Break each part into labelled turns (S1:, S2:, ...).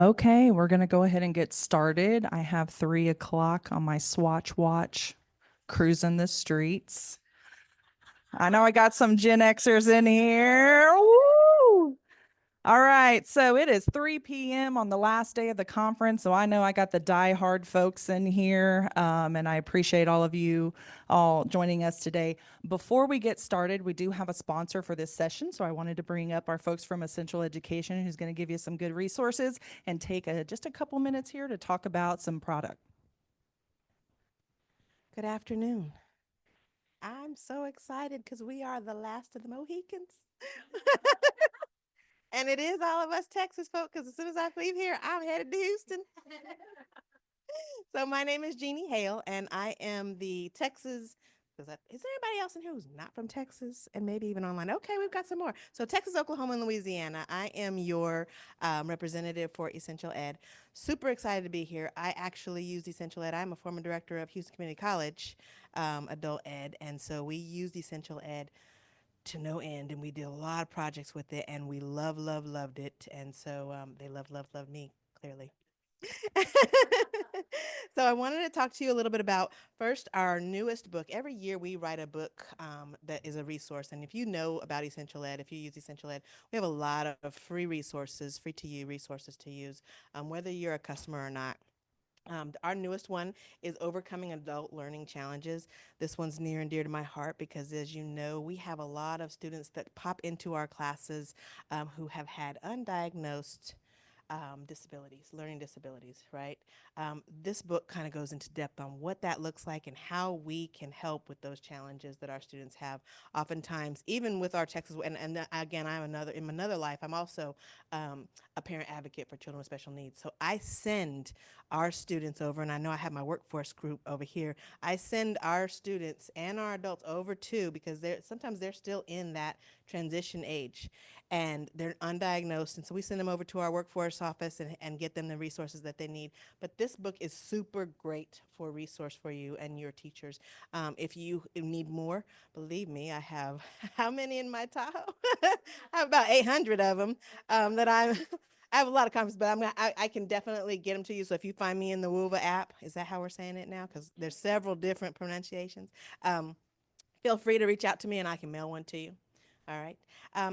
S1: Okay, we're going to go ahead and get started. I have 3 o'clock on my Swatch watch, cruising the streets. I know I got some Gen Xers in here. Woo! All right, so it is 3 p.m. on the last day of the conference. So I know I got the diehard folks in here, and I appreciate all of you all joining us today. Before we get started, we do have a sponsor for this session. So I wanted to bring up our folks from Essential Education, who's going to give you some good resources and take just a couple minutes here to talk about some product.
S2: Good afternoon. I'm so excited because we are the last of the Mohicans. And it is all of us Texas folk because as soon as I leave here, I'm headed to Houston. So my name is Jeannie Hale, and I am the Texas. Is there anybody else in here who's not from Texas and maybe even online? Okay, we've got some more. So Texas, Oklahoma, and Louisiana. I am your representative for Essential Ed. Super excited to be here. I actually use Essential Ed. I'm a former director of Houston Community College Adult Ed, and so we use Essential Ed to no end, and we did a lot of projects with it, and we loved it, and so they loved me clearly. So I wanted to talk to you a little bit about first our newest book. Every year we write a book that is a resource, and if you know about Essential Ed, if you use Essential Ed, we have a lot of free resources, free to you resources to use, whether you're a customer or not. Our newest one is Overcoming Adult Learning Challenges. This one's near and dear to my heart because, as you know, we have a lot of students that pop into our classes who have had undiagnosed disabilities, learning disabilities, right? This book kind of goes into depth on what that looks like and how we can help with those challenges that our students have. Oftentimes, even with our Texas, and again, in another life, I'm also a parent advocate for children with special needs. So I send our students over, and I know I have my workforce group over here. I send our students and our adults over too because sometimes they're still in that transition age and they're undiagnosed. And so we send them over to our workforce office and get them the resources that they need. But this book is super great for a resource for you and your teachers. If you need more, believe me, I have how many in my Tahoe? I have about 800 of them that I'm. I have a lot of comments, but I can definitely get them to you. So if you find me in the WIOA app, is that how we're saying it now? Because there's several different pronunciations. Um, Feel free to reach out to me and I can mail one to you. All right.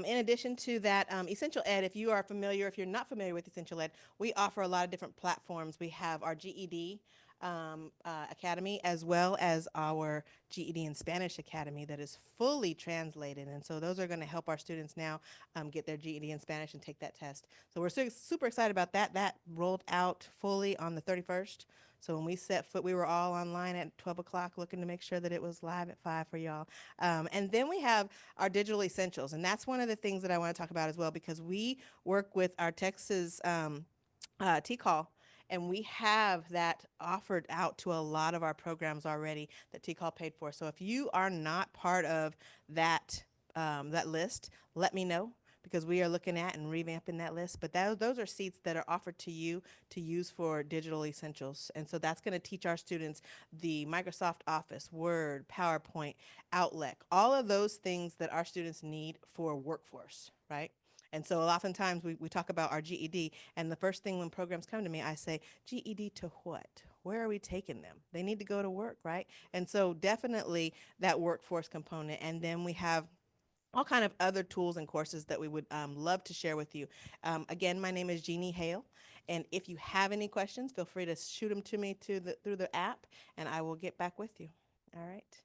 S2: In addition to that, Essential Ed, if you're not familiar with Essential Ed, we offer a lot of different platforms. We have our GED Academy as well as our GED in Spanish Academy that is fully translated. And so those are going to help our students now get their GED in Spanish and take that test. So we're super excited about that. That rolled out fully on the 31st. So when we set foot, we were all online at 12 o'clock looking to make sure that it was live at 5 for y'all. And then we have our digital essentials. And that's one of the things that I want to talk about as well because we work with our Texas T-Call. And we have that offered out to a lot of our programs already that T-Call paid for. So if you are not part of that list, let me know because we are looking at and revamping that list. But those are seats that are offered to you to use for digital essentials. And so that's going to teach our students the Microsoft Office, Word, PowerPoint, Outlook, all of those things that our students need for workforce, right? And so oftentimes we talk about our GED, and the first thing when programs come to me, I say, GED to what? Where are we taking them? They need to go to work, right? And so definitely that workforce component. And then we have all kind of other tools and courses that we would love to share with you. Again, my name is Jeannie Hale, and if you have any questions, feel free to shoot them to me through the app, and I will get back with you. All right,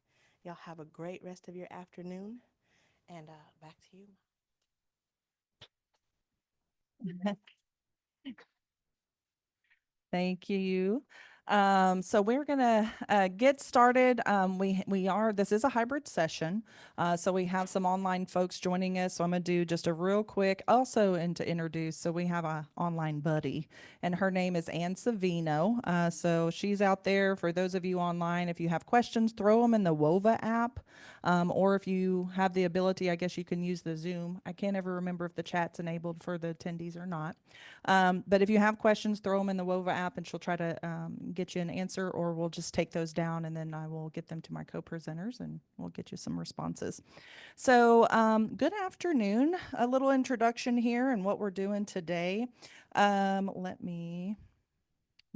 S2: y'all have a great rest of your afternoon, and back to you.
S1: Thank you. So we're gonna get started. This is a hybrid session. So we have some online folks joining us. So I'm gonna do just a real quick, also and to introduce. So we have a online buddy, and her name is Ann Savino. So she's out there for those of you online. If you have questions, throw them in the WOVA app, or if you have the ability, I guess you can use the Zoom. I can't ever remember if the chat's enabled for the attendees or not. But if you have questions, throw them in the WOVA app and she'll try to get you an answer, or we'll just take those down and then I will get them to my co-presenters and we'll get you some responses. So good afternoon. A little introduction here and what we're doing today. Let me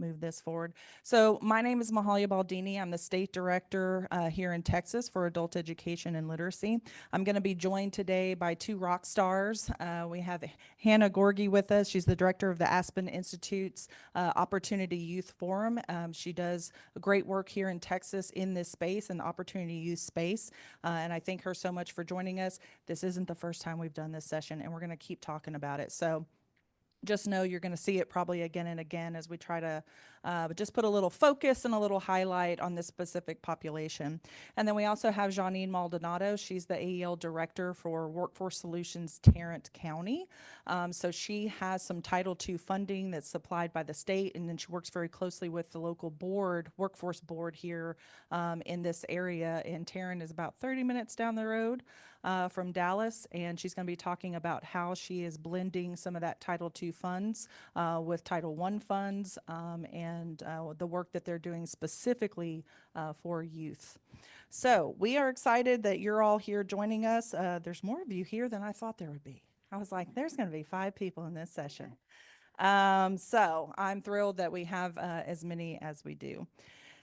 S1: move this forward. So, my name is Mahalia Baldini. I'm the state director here in Texas for adult education and literacy. I'm going to be joined today by two rock stars. We have Hannah Gorgie with us. She's the director of the Aspen Institute's Opportunity Youth Forum. She does great work here in Texas in this space and the Opportunity Youth space. And I thank her so much for joining us. This isn't the first time we've done this session, and we're going to keep talking about it. So, just know you're going to see it probably again and again as we try to just put a little focus and a little highlight on this specific population. And then we also have Janine Maldonado. She's the AEL director for Workforce Solutions Tarrant County. So she has some Title II funding that's supplied by the state, and then she works very closely with the local board, workforce board here in this area. And Tarrant is about 30 minutes down the road from Dallas, and she's going to be talking about how she is blending some of that Title II funds with Title I funds and the work that they're doing specifically for youth. So we are excited that you're all here joining us. There's more of you here than I thought there would be. I was like, there's going to be 5 people in this session. So I'm thrilled that we have as many as we do.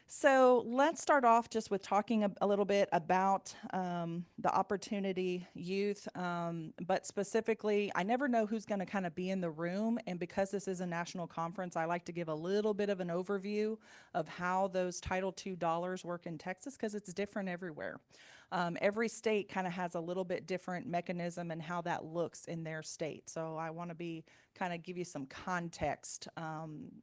S1: So let's start off just with talking a little bit about the opportunity youth, but specifically, I never know who's going to kind of be in the room. And because this is a national conference, I like to give a little bit of an overview of how those Title II dollars work in Texas because it's different everywhere. Every state kind of has a little bit different mechanism and how that looks in their state. So I want to be kind of give you some context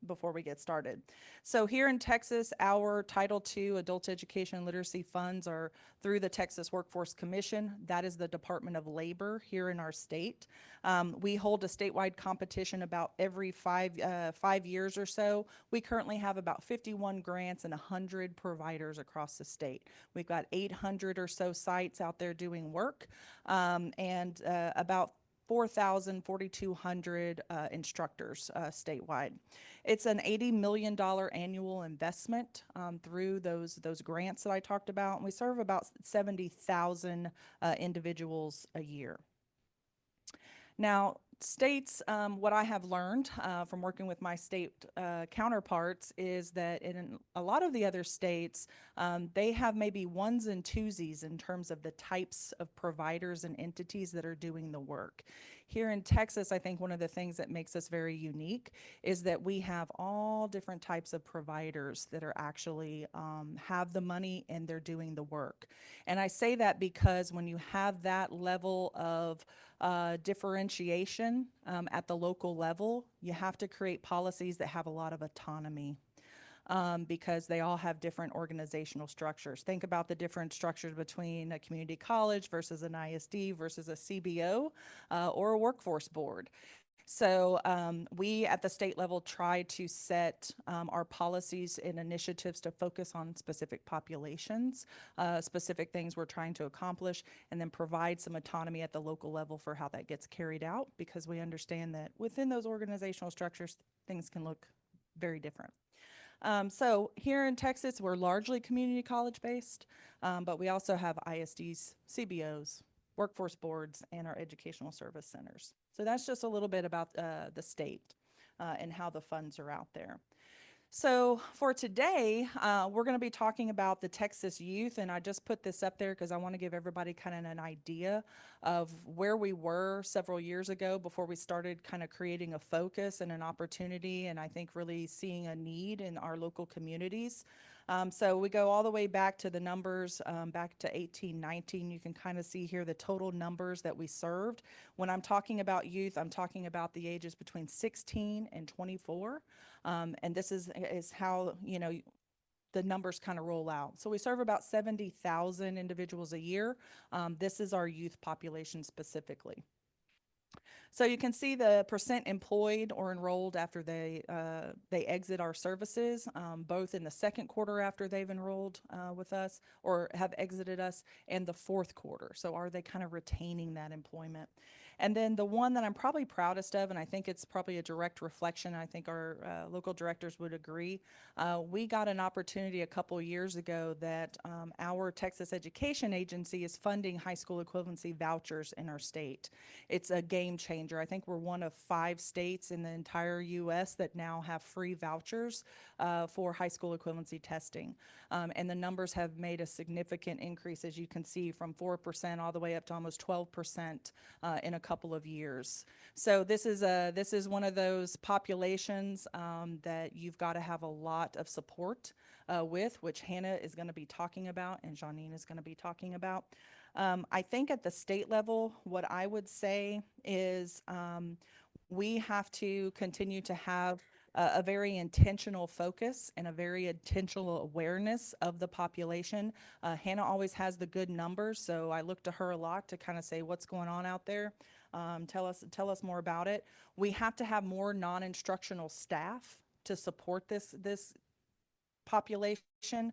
S1: before we get started. So here in Texas, our Title II adult education and literacy funds are through the Texas Workforce Commission. That is the Department of Labor here in our state. We hold a statewide competition about every 5 years or so. We currently have about 51 grants and 100 providers across the state. We've got 800 or so sites out there doing work, and about 4,200 instructors statewide. It's an $80 million annual investment through those grants that I talked about, and we serve about 70,000 individuals a year. Now, states, what I have learned from working with my state counterparts is that in a lot of the other states, they have maybe ones and twosies in terms of the types of providers and entities that are doing the work. Here in Texas, I think one of the things that makes us very unique is that we have all different types of providers that are actually have the money and they're doing the work. And I say that because when you have that level of differentiation at the local level, you have to create policies that have a lot of autonomy. Because they all have different organizational structures. Think about the different structures between a community college versus an ISD versus a CBO or a workforce board. So we at the state level try to set our policies and initiatives to focus on specific populations, specific things we're trying to accomplish, and then provide some autonomy at the local level for how that gets carried out because we understand that within those organizational structures, things can look very different. So here in Texas, we're largely community college based, but we also have ISDs, CBOs, workforce boards, and our educational service centers. So that's just a little bit about the state and how the funds are out there. So for today, we're going to be talking about the Texas youth, and I just put this up there because I want to give everybody kind of an idea of where we were several years ago before we started kind of creating a focus and an opportunity, and I think really seeing a need in our local communities. So we go all the way back to the numbers, back to 1819. You can kind of see here the total numbers that we served. When I'm talking about youth, I'm talking about the ages between 16 and 24. And this is how, the numbers kind of roll out. So we serve about 70,000 individuals a year. This is our youth population specifically. So you can see the percent employed or enrolled after they exit our services, both in the second quarter after they've enrolled with us or have exited us, and the fourth quarter. So are they kind of retaining that employment? And then the one that I'm probably proudest of, and I think it's probably a direct reflection, I think our local directors would agree. We got an opportunity a couple years ago that our Texas Education Agency is funding high school equivalency vouchers in our state. It's a game changer. I think we're one of 5 states in the entire U.S. that now have free vouchers for high school equivalency testing. And the numbers have made a significant increase, as you can see, from 4% all the way up to almost 12% in a couple of years. So this is one of those populations that you've got to have a lot of support with, which Hannah is going to be talking about and Janine is going to be talking about. I think at the state level, what I would say is we have to continue to have a very intentional focus and a very intentional awareness of the population. Hannah always has the good numbers, so I look to her a lot to kind of say what's going on out there. Tell us more about it. We have to have more non-instructional staff to support this population.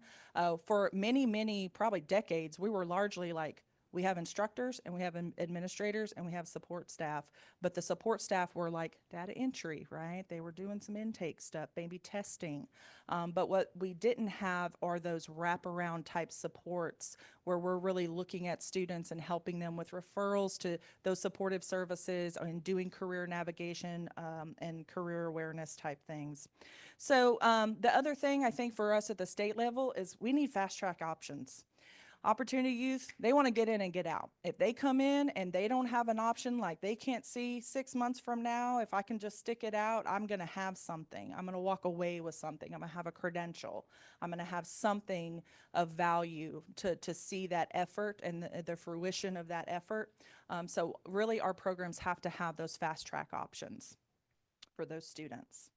S1: For many, probably decades, we were largely like, we have instructors and we have administrators and we have support staff. But the support staff were like data entry, right? They were doing some intake stuff, maybe testing. But what we didn't have are those wraparound type supports where we're really looking at students and helping them with referrals to those supportive services and doing career navigation and career awareness type things. So the other thing I think for us at the state level is we need fast track options. Opportunity youth, they want to get in and get out. If they come in and they don't have an option, like they can't see 6 months from now, if I can just stick it out, I'm going to have something. I'm going to walk away with something. I'm going to have a credential. I'm going to have something of value to see that effort and the fruition of that effort. So really our programs have to have those fast track options for those students.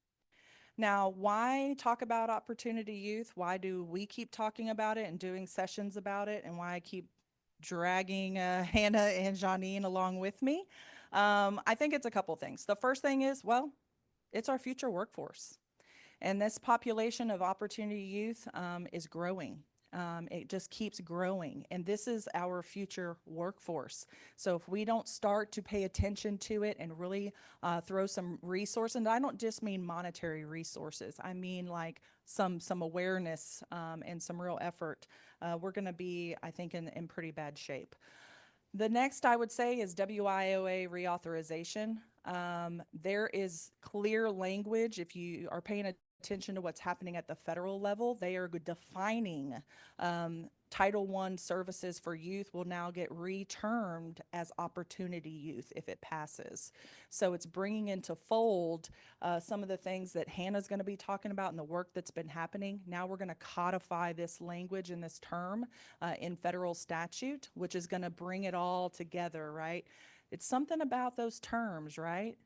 S1: Now, why talk about Opportunity Youth? Why do we keep talking about it and doing sessions about it? And why I keep dragging Hannah and Janine along with me? I think it's a couple things. The first thing is, well, it's our future workforce. And this population of opportunity youth is growing. It just keeps growing. And this is our future workforce. So if we don't start to pay attention to it and really throw some resources, and I don't just mean monetary resources, I mean like some awareness and some real effort, we're going to be, I think, in pretty bad shape. The next I would say is WIOA reauthorization. There is clear language. If you are paying attention to what's happening at the federal level, they are defining Title I services for youth will now get retermed as opportunity youth if it passes. So it's bringing into fold some of the things that Hannah's going to be talking about and the work that's been happening. Now we're going to codify this language and this term in federal statute, which is going to bring it all together, right? It's something about those terms, right?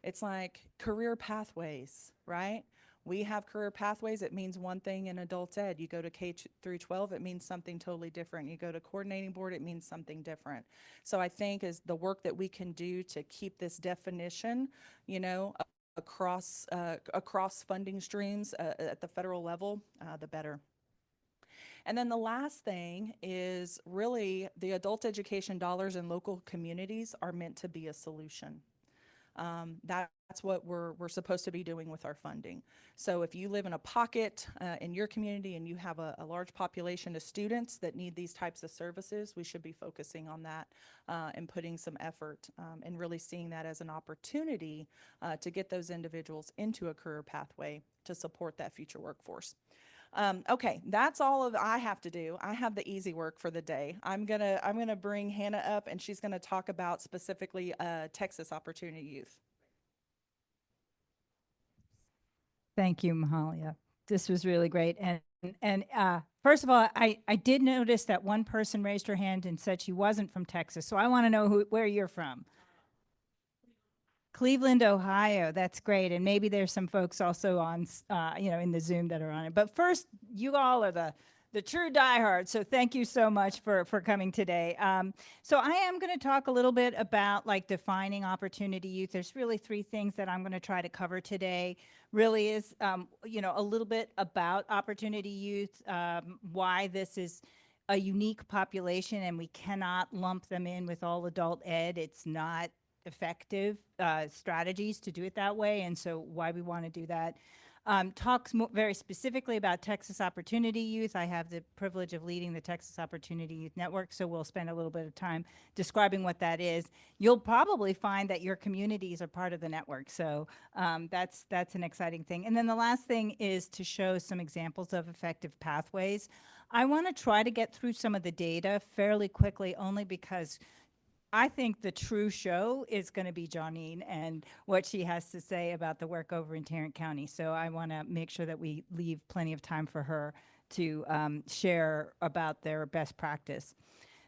S1: It's like career pathways, right? We have career pathways. It means one thing in adult ed. You go to K through 12, it means something totally different. You go to coordinating board, it means something different. So I think is the work that we can do to keep this definition, you know, across funding streams at the federal level, the better. And then the last thing is really the adult education dollars in local communities are meant to be a solution. That's what we're supposed to be doing with our funding. So if you live in a pocket in your community and you have a large population of students that need these types of services, we should be focusing on that and putting some effort and really seeing that as an opportunity to get those individuals into a career pathway to support that future workforce. Okay, that's all of I have to do. I have the easy work for the day. I'm gonna bring Hannah up, and she's gonna talk about specifically Texas Opportunity Youth.
S3: Thank you, Mahalia. This was really great. And first of all, I did notice that one person raised her hand and said she wasn't from Texas. So I want to know where you're from. Cleveland, Ohio. That's great. And maybe there's some folks also on, in the Zoom that are on it. But first, you all are the true diehards. So thank you so much for coming today. So I am going to talk a little bit about like defining opportunity youth. There's really 3 things that I'm going to try to cover today. Really is, a little bit about opportunity youth, why this is a unique population and we cannot lump them in with all adult ed. It's not effective strategies to do it that way, and so why we want to do that. Talks very specifically about Texas Opportunity Youth. I have the privilege of leading the Texas Opportunity Youth Network, so we'll spend a little bit of time describing what that is. You'll probably find that your communities are part of the network, so that's an exciting thing. And then the last thing is to show some examples of effective pathways. I want to try to get through some of the data fairly quickly, only because I think the true show is going to be Johnine and what she has to say about the work over in Tarrant County. So I want to make sure that we leave plenty of time for her to share about their best practice.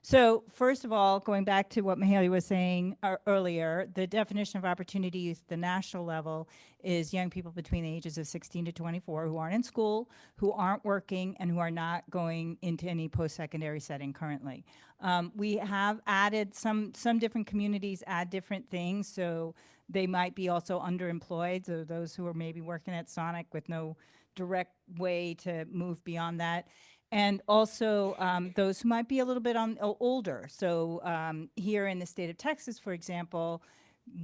S3: So first of all, going back to what Mahalia was saying earlier, the definition of opportunity youth at the national level is young people between the ages of 16 to 24 who aren't in school, who aren't working, and who are not going into any post-secondary setting currently. We have added some different communities add different things, so they might be also underemployed, so those who are maybe working at Sonic with no direct way to move beyond that. And also those who might be a little bit older. So here in the state of Texas, for example,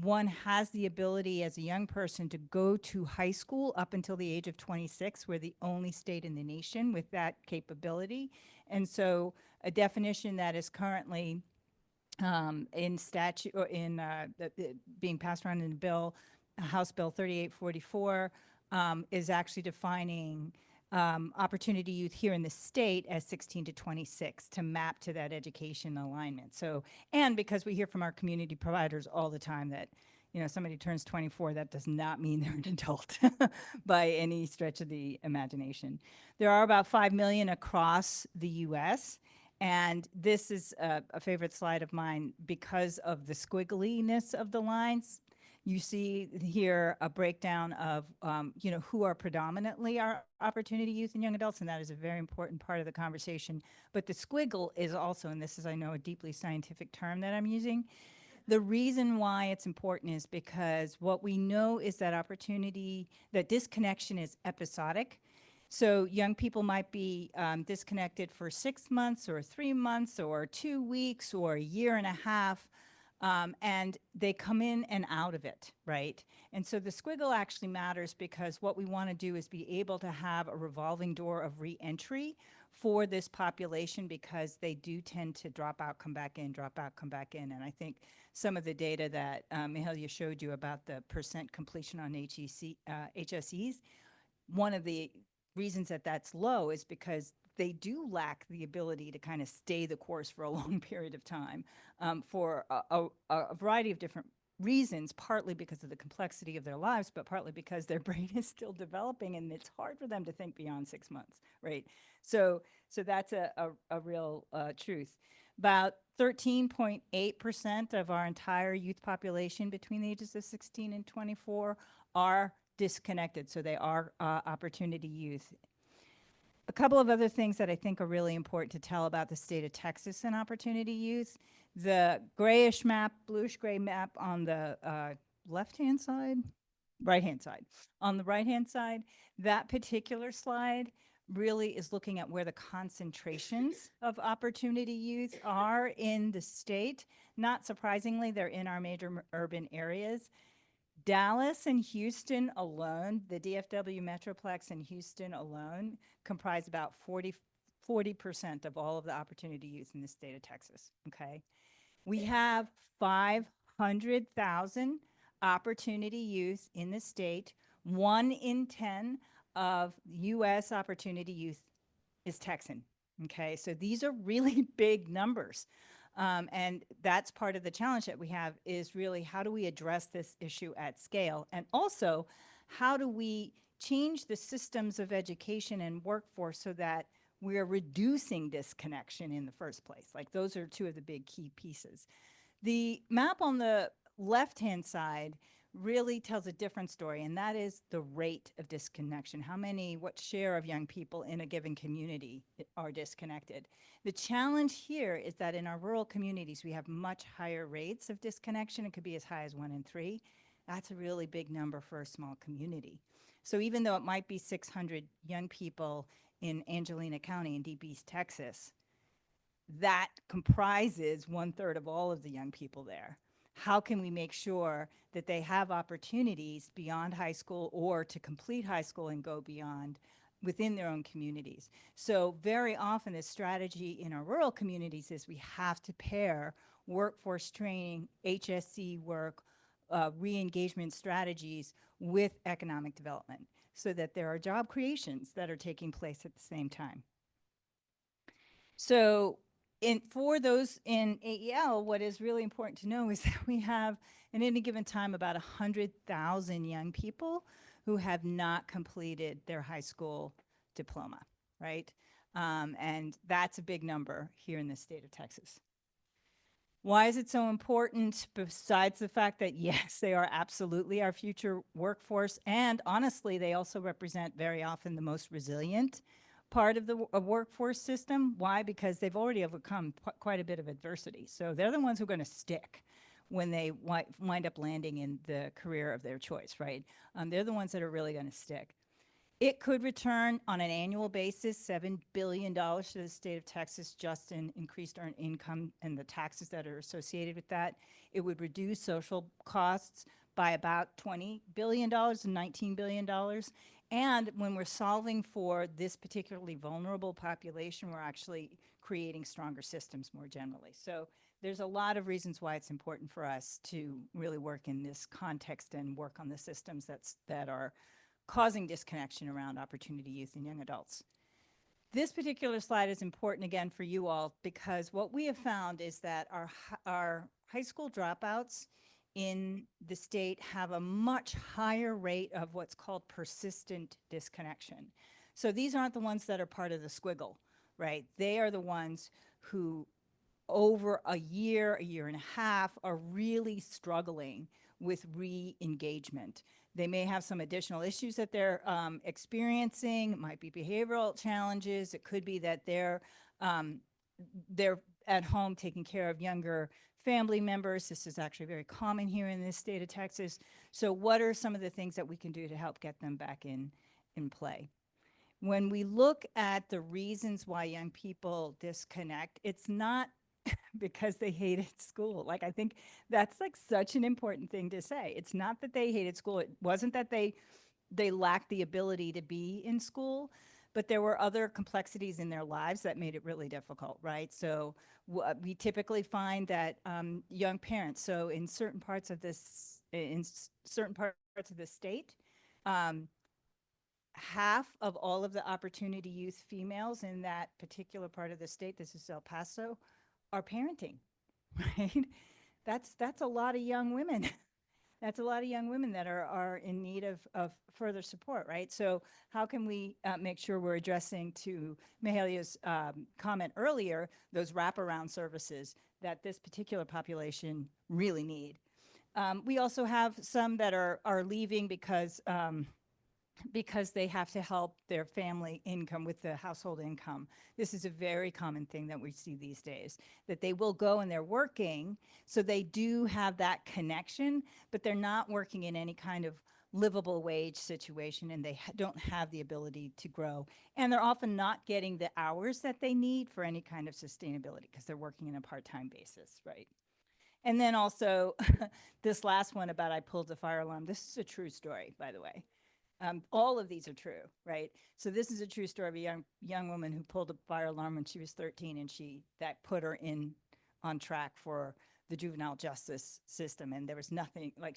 S3: one has the ability as a young person to go to high school up until the age of 26. We're the only state in the nation with that capability. And so a definition that is currently in statute or in being passed around in the bill, House Bill 3844, is actually defining opportunity youth here in the state as 16 to 26 to map to that education alignment. So, and because we hear from our community providers all the time that, somebody turns 24, that does not mean they're an adult by any stretch of the imagination. There are about 5 million across the US. And this is a favorite slide of mine because of the squiggliness of the lines. You see here a breakdown of, who are predominantly our opportunity youth and young adults, and that is a very important part of the conversation. But the squiggle is also, and this is, I know, a deeply scientific term that I'm using. The reason why it's important is because what we know is that disconnection is episodic. So young people might be disconnected for 6 months or 3 months or 2 weeks or a year and a half. And they come in and out of it, right? And so the squiggle actually matters because what we want to do is be able to have a revolving door of reentry for this population because they do tend to drop out, come back in, drop out, come back in. And I think some of the data that Mahalia showed you about the percent completion on HSEs, one of the reasons that that's low is because they do lack the ability to kind of stay the course for a long period of time for a variety of different reasons, partly because of the complexity of their lives, but partly because their brain is still developing and it's hard for them to think beyond 6 months, right? So that's a real truth. About 13.8% of our entire youth population between the ages of 16 and 24 are disconnected, so they are opportunity youth. A couple of other things that I think are really important to tell about the state of Texas and opportunity youth. The grayish map, bluish gray map on the left-hand side, right-hand side. On the right-hand side, that particular slide really is looking at where the concentrations of opportunity youth are in the state. Not surprisingly, they're in our major urban areas. Dallas and Houston alone, the DFW Metroplex and Houston alone, comprise about 40% of all of the opportunity youth in the state of Texas, okay? We have 500,000 opportunity youth in the state. 1 in 10 of U.S. opportunity youth is Texan, okay? So these are really big numbers. And that's part of the challenge that we have is really how do we address this issue at scale? And also, how do we change the systems of education and workforce so that we're reducing disconnection in the first place? Like those are two of the big key pieces. The map on the left-hand side really tells a different story, and that is the rate of disconnection. What share of young people in a given community are disconnected? The challenge here is that in our rural communities, we have much higher rates of disconnection. It could be as high as 1 in 3. That's a really big number for a small community. So even though it might be 600 young people in Angelina County in Deep East Texas, that comprises 1/3 of all of the young people there. how can we make sure that they have opportunities beyond high school or to complete high school and go beyond within their own communities? So very often the strategy in our rural communities is we have to pair workforce training, HSC work, re-engagement strategies with economic development so that there are job creations that are taking place at the same time. So for those in AEL, what is really important to know is that we have, at any given time, about 100,000 young people who have not completed their high school diploma, right? And that's a big number here in the state of Texas. Why is it so important? Besides the fact that, yes, they are absolutely our future workforce, and honestly, they also represent very often the most resilient part of the workforce system. Why? Because they've already overcome quite a bit of adversity. So they're the ones who are going to stick when they wind up landing in the career of their choice, right? They're the ones that are really going to stick. It could return on an annual basis $7 billion to the state of Texas just in increased earned income and the taxes that are associated with that. It would reduce social costs by about $20 billion and $19 billion. And when we're solving for this particularly vulnerable population, we're actually creating stronger systems more generally. So there's a lot of reasons why it's important for us to really work in this context and work on the systems that are causing disconnection around opportunity youth and young adults. This particular slide is important again for you all because what we have found is that our high school dropouts in the state have a much higher rate of what's called persistent disconnection. So these aren't the ones that are part of the squiggle, right? They are the ones who over a year and a half are really struggling with re-engagement. They may have some additional issues that they're experiencing. It might be behavioral challenges. It could be that they're at home taking care of younger family members. This is actually very common here in the state of Texas. So what are some of the things that we can do to help get them back in play? When we look at the reasons why young people disconnect, it's not because they hated school. Like, I think that's like such an important thing to say. It's not that they hated school. It wasn't that they lacked the ability to be in school, but there were other complexities in their lives that made it really difficult, right? So we typically find that young parents, so in certain parts of this, certain parts of the state, half of all of the opportunity youth females in that particular part of the state, this is El Paso, are parenting, right? That's a lot of young women. That's a lot of young women that are in need of further support, right? So how can we make sure we're addressing, to Mahalia's comment earlier, those wraparound services that this particular population really need? We also have some that are leaving because they have to help their family income with the household income. This is a very common thing that we see these days, that they will go and they're working, so they do have that connection, but they're not working in any kind of livable wage situation, and they don't have the ability to grow. And they're often not getting the hours that they need for any kind of sustainability because they're working in a part-time basis, right? And then also this last one about I pulled the fire alarm. This is a true story, by the way. All of these are true, right? So this is a true story of a young woman who pulled a fire alarm when she was 13, and that put her on track for the juvenile justice system. And there was nothing, like,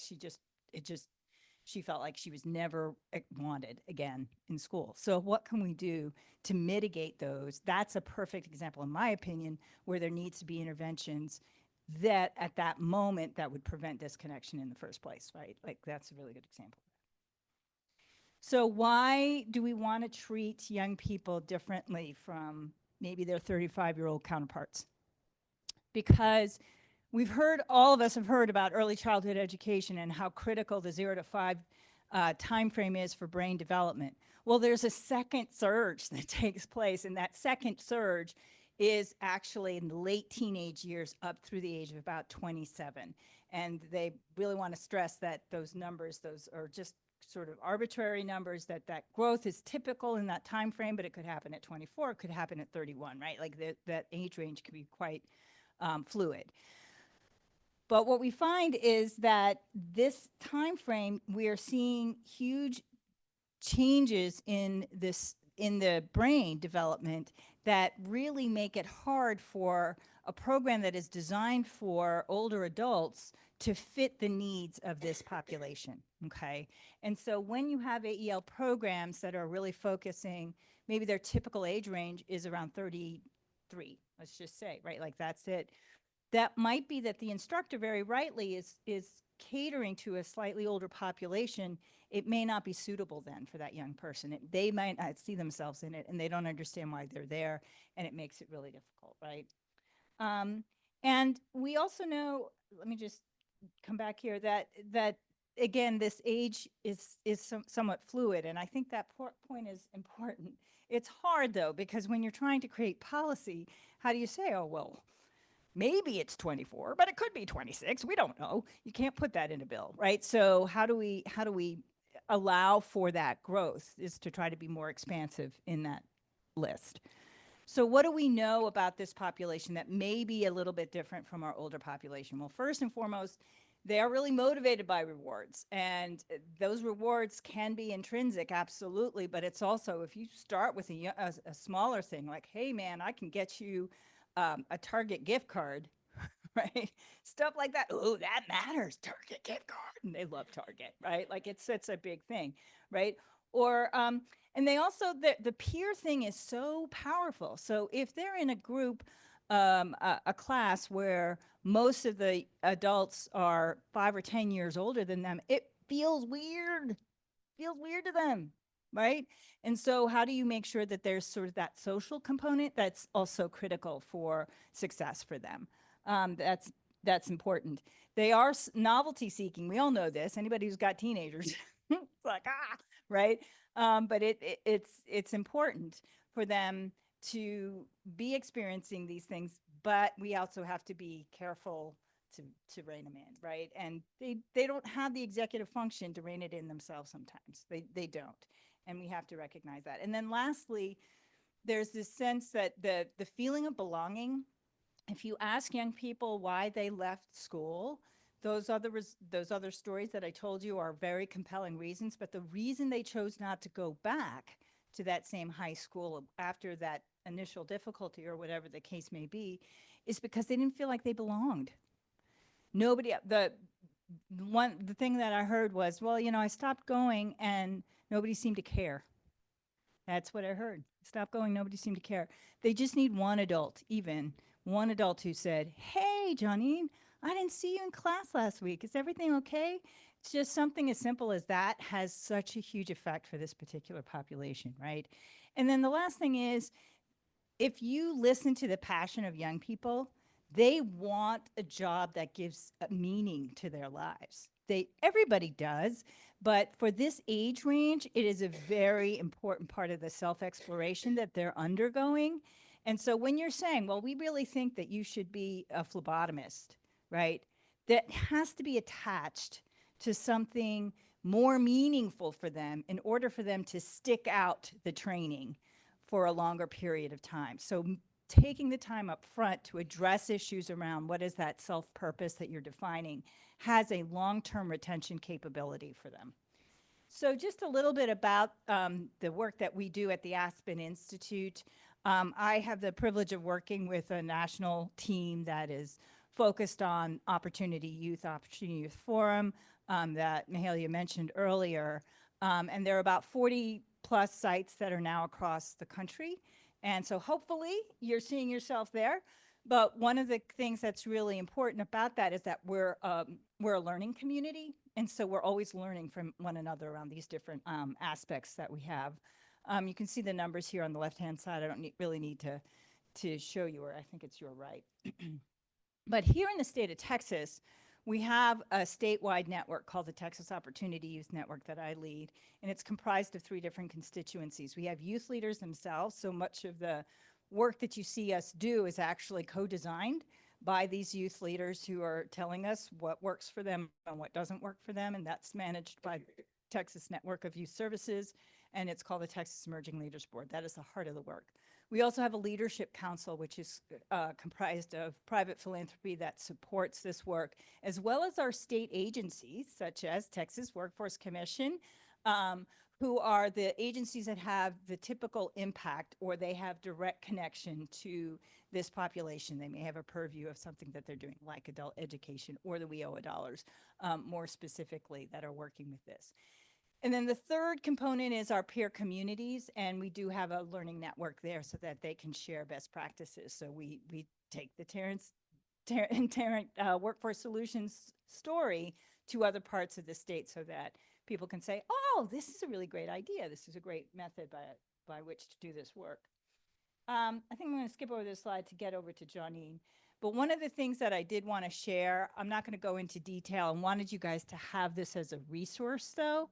S3: she felt like she was never wanted again in school. So what can we do to mitigate those? That's a perfect example, in my opinion, where there needs to be interventions that at that moment that would prevent disconnection in the first place, right? Like, that's a really good example. So why do we want to treat young people differently from maybe their 35-year-old counterparts? Because all of us have heard about early childhood education and how critical the 0 to 5 time frame is for brain development. Well, there's a second surge that takes place, and that second surge is actually in the late teenage years up through the age of about 27. And they really want to stress that those are just sort of arbitrary numbers, that growth is typical in that time frame, but it could happen at 24, it could happen at 31, right? Like that age range can be quite fluid. But what we find is that this time frame, we are seeing huge changes in the brain development that really make it hard for a program that is designed for older adults to fit the needs of this population. Okay. And so when you have AEL programs that are really focusing, maybe their typical age range is around 33, let's just say, right? Like that's it. That might be that the instructor very rightly is catering to a slightly older population. It may not be suitable then for that young person. They might not see themselves in it, and they don't understand why they're there, and it makes it really difficult, right? Um, and we also know, let me just come back here, that again, this age is somewhat fluid, and I think that point is important. It's hard though, because when you're trying to create policy, how do you say, oh well, maybe it's 24, but it could be 26. We don't know. You can't put that in a bill, right? So how do we allow for that growth is to try to be more expansive in that list. So what do we know about this population that may be a little bit different from our older population? Well, first and foremost, they are really motivated by rewards, and those rewards can be intrinsic, absolutely, but it's also, if you start with a smaller thing like, hey man, I can get you a Target gift card, right? Stuff like that. Oh, that matters. Target gift card. And they love Target, right? Like it's a big thing, right? Or and they also the peer thing is so powerful. So if they're in a group, a class where most of the adults are 5 or 10 years older than them, it feels weird to them, right? And so how do you make sure that there's sort of that social component that's also critical for success for them? That's important. They are novelty seeking. We all know this. Anybody who's got teenagers, it's like right. But it's important for them to be experiencing these things, but we also have to be careful to rein them in, right? And they don't have the executive function to rein it in themselves sometimes. They don't. And we have to recognize that. And then lastly, there's this sense that the feeling of belonging, if you ask young people why they left school, those other stories that I told you are very compelling reasons, but the reason they chose not to go back to that same high school after that initial difficulty or whatever the case may be is because they didn't feel like they belonged. Nobody the thing that I heard was, well, I stopped going and nobody seemed to care. That's what I heard. Stop going, nobody seemed to care. They just need one adult, even one adult who said, hey, Johnny, I didn't see you in class last week. Is everything okay? It's just something as simple as that has such a huge effect for this particular population, right? And then the last thing is, if you listen to the passion of young people, they want a job that gives meaning to their lives. Everybody does, but for this age range, it is a very important part of the self-exploration that they're undergoing. And so when you're saying, well, we really think that you should be a phlebotomist, right? That has to be attached to something more meaningful for them in order for them to stick out the training for a longer period of time. So taking the time up front to address issues around what is that self-purpose that you're defining has a long-term retention capability for them. So just a little bit about the work that we do at the Aspen Institute. I have the privilege of working with a national team that is focused on Opportunity Youth Forum that Mahalia mentioned earlier. And there are about 40 plus sites that are now across the country. And so hopefully you're seeing yourself there. But one of the things that's really important about that is that we're a learning community. And so we're always learning from one another around these different aspects that we have. You can see the numbers here on the left-hand side. I don't really need to show you, or I think it's your right. But here in the state of Texas, we have a statewide network called the Texas Opportunity Youth Network that I lead, and it's comprised of 3 different constituencies. We have youth leaders themselves, so much of the work that you see us do is actually co-designed by these youth leaders who are telling us what works for them and what doesn't work for them, and that's managed by Texas Network of Youth Services, and it's called the Texas Emerging Leaders Board. That is the heart of the work. We also have a leadership council, which is comprised of private philanthropy that supports this work, as well as our state agencies, such as Texas Workforce Commission, who are the agencies that have the typical impact or they have direct connection to this population. They may have a purview of something that they're doing, like adult education or the WIOA dollars, more specifically, that are working with this. And then the third component is our peer communities, and we do have a learning network there so that they can share best practices. So we take the Tarrant Workforce Solutions story to other parts of the state so that people can say, oh, this is a really great idea. This is a great method by which to do this work. I think I'm going to skip over this slide to get over to Janine. But one of the things that I did want to share, I'm not going to go into detail and wanted you guys to have this as a resource though,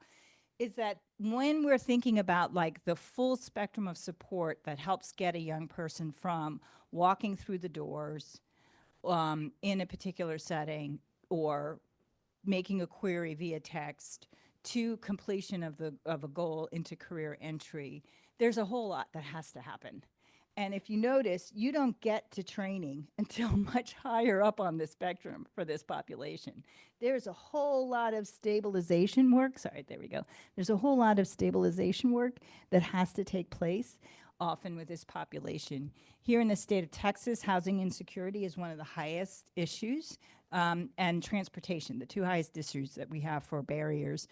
S3: is that when we're thinking about like the full spectrum of support that helps get a young person from walking through the doors in a particular setting or making a query via text to completion of a goal into career entry, there's a whole lot that has to happen. And if you notice, you don't get to training until much higher up on the spectrum for this population. There's a whole lot of stabilization work. Sorry, there we go. There's a whole lot of stabilization work that has to take place often with this population. Here in the state of Texas, housing insecurity is one of the highest issues, and transportation, the two highest issues that we have for barriers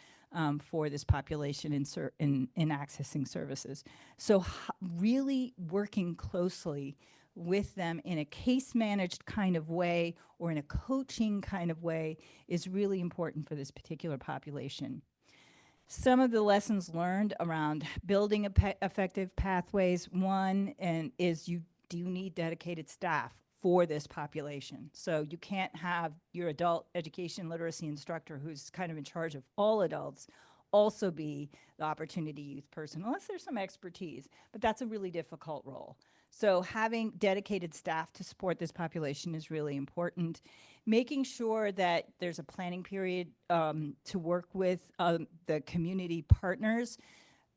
S3: for this population in accessing services. So really working closely with them in a case managed kind of way or in a coaching kind of way is really important for this particular population. Some of the lessons learned around building effective pathways, one is you do need dedicated staff for this population. So you can't have your adult education literacy instructor who's kind of in charge of all adults also be the opportunity youth person, unless there's some expertise, but that's a really difficult role. So having dedicated staff to support this population is really important. Making sure that there's a planning period to work with the community partners.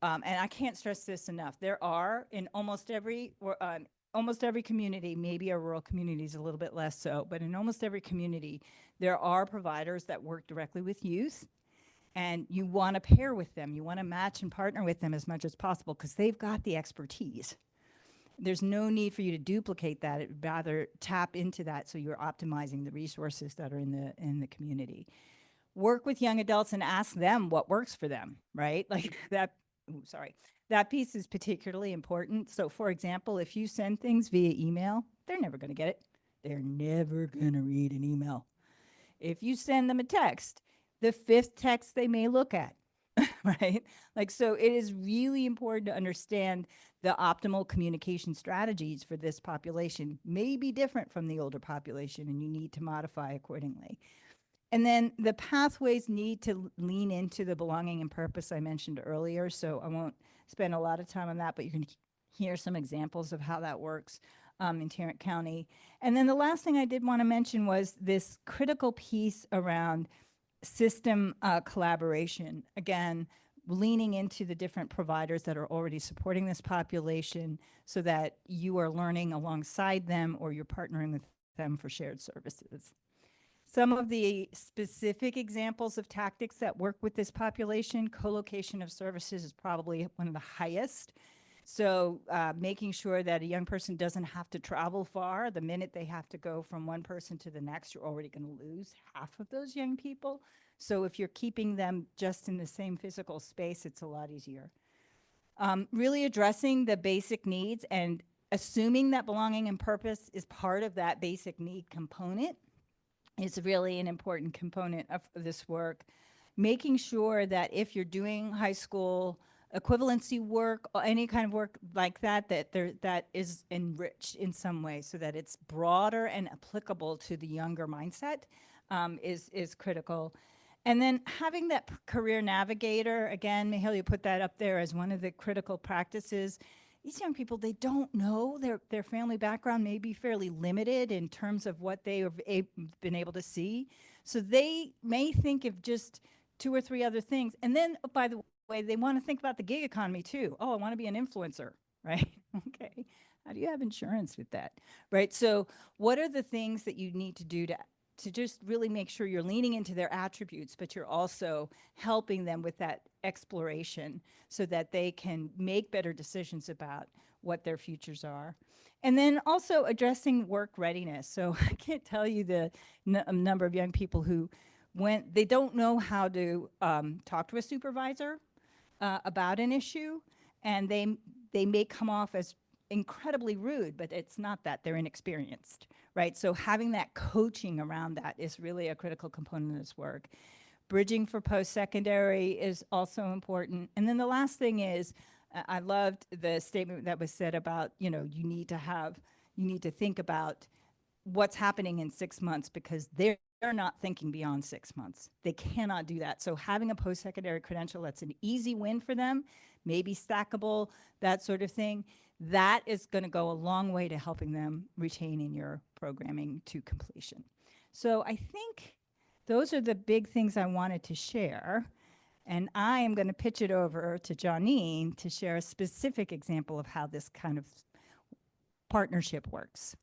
S3: And I can't stress this enough. There are in almost every community, maybe our rural communities a little bit less so, but in almost every community, there are providers that work directly with youth. And you want to pair with them. You want to match and partner with them as much as possible because they've got the expertise. There's no need for you to duplicate that. It would rather tap into that so you're optimizing the resources that are in the community. Work with young adults and ask them what works for them, right? Like that, that piece is particularly important. So for example, if you send things via email, they're never going to get it. They're never going to read an email. If you send them a text, the fifth text they may look at, right? Like, so it is really important to understand the optimal communication strategies for this population may be different from the older population, and you need to modify accordingly. And then the pathways need to lean into the belonging and purpose I mentioned earlier, so I won't spend a lot of time on that, but you can hear some examples of how that works in Tarrant County. And then the last thing I did want to mention was this critical piece around system collaboration. Again, leaning into the different providers that are already supporting this population so that you are learning alongside them or you're partnering with them for shared services. Some of the specific examples of tactics that work with this population, co-location of services is probably one of the highest. So making sure that a young person doesn't have to travel far. The minute they have to go from one person to the next, you're already going to lose half of those young people. So if you're keeping them just in the same physical space, it's a lot easier. Really addressing the basic needs and assuming that belonging and purpose is part of that basic need component is really an important component of this work. Making sure that if you're doing high school equivalency work or any kind of work like that, that is enriched in some way so that it's broader and applicable to the younger mindset is critical. And then having that career navigator, again, Mihail, you put that up there as one of the critical practices. These young people, they don't know, their family background may be fairly limited in terms of what they have been able to see. So they may think of just 2 or 3 other things. And then, oh, by the way, they want to think about the gig economy too. Oh, I want to be an influencer, right? Okay. How do you have insurance with that? Right? So, what are the things that you need to do to just really make sure you're leaning into their attributes, but you're also helping them with that exploration so that they can make better decisions about what their futures are. And then also addressing work readiness. So I can't tell you the number of young people who, when they don't know how to talk to a supervisor about an issue, and they may come off as incredibly rude, but it's not that they're inexperienced, right? So having that coaching around that is really a critical component of this work. Bridging for post-secondary is also important. And then the last thing is, I loved the statement that was said about, you need to think about what's happening in 6 months because they're not thinking beyond 6 months. They cannot do that. So having a post-secondary credential that's an easy win for them, maybe stackable, that sort of thing, that is going to go a long way to helping them retain in your programming to completion. So I think those are the big things I wanted to share. And I am going to pitch it over to Janine to share a specific example of how this kind of partnership works.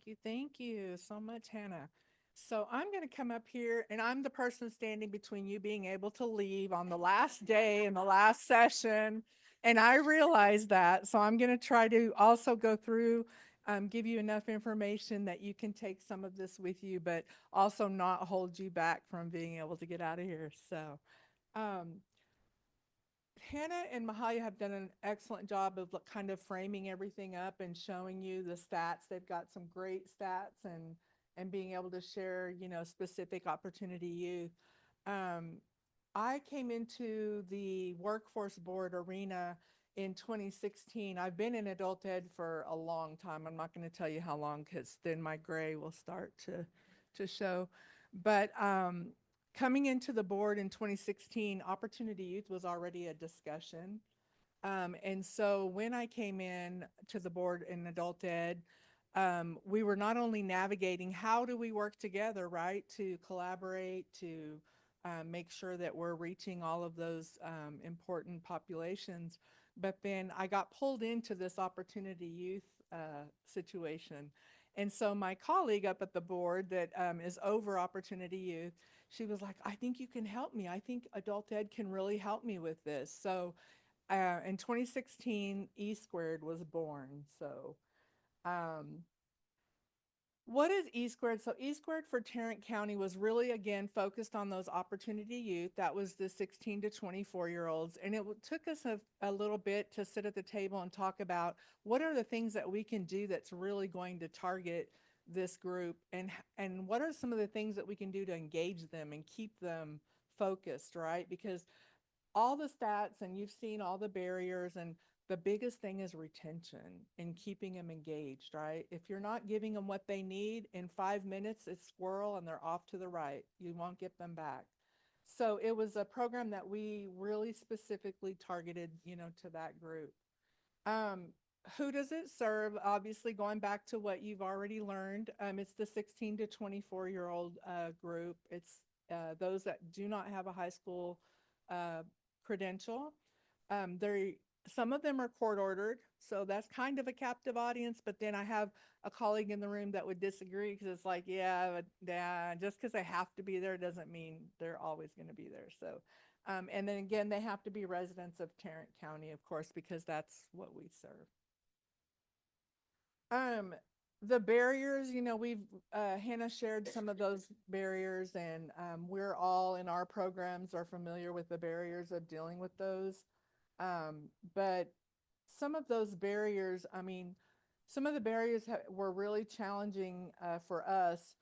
S4: You. Thank you so much, Hannah. So I'm going to come up here and I'm the person standing between you being able to leave on the last day in the last session. And I realize that. So I'm going to try to also go through, give you enough information that you can take some of this with you, but also not hold you back from being able to get out of here. So, um, Hannah and Mahalia have done an excellent job of kind of framing everything up and showing you the stats. They've got some great stats and being able to share, specific opportunity youth. Um, I came into the workforce board arena in 2016. I've been in adult ed for a long time. I'm not going to tell you how long because then my gray will start to show. But coming into the board in 2016, Opportunity Youth was already a discussion. And so when I came in to the board in adult ed, we were not only navigating how do we work together, right, to collaborate, to make sure that we're reaching all of those important populations, but then I got pulled into this Opportunity Youth situation. And so my colleague up at the board that is over Opportunity Youth, she was like, I think you can help me. I think adult ed can really help me with this. So in 2016, E Squared was born. So um, what is E Squared? So E Squared for Tarrant County was really, again, focused on those opportunity youth. That was the 16 to 24-year-olds. And it took us a little bit to sit at the table and talk about what are the things that we can do that's really going to target this group, and what are some of the things that we can do to engage them and keep them focused, right? Because all the stats and you've seen all the barriers, and the biggest thing is retention and keeping them engaged, right? If you're not giving them what they need in 5 minutes, it's squirrel and they're off to the right. You won't get them back. So it was a program that we really specifically targeted, to that group. um, who does it serve? Obviously, going back to what you've already learned, it's the 16 to 24-year-old group. It's those that do not have a high school uh, credential. They Some of them are court ordered, so that's kind of a captive audience. But then I have a colleague in the room that would disagree because it's like, yeah, but, yeah, just because they have to be there doesn't mean they're always going to be there. So and then again, they have to be residents of Tarrant County, of course, because that's what we serve. Um, the barriers, we've Hannah shared some of those barriers, and we're all in our programs are familiar with the barriers of dealing with those. But some of those barriers, some of the barriers were really challenging for us.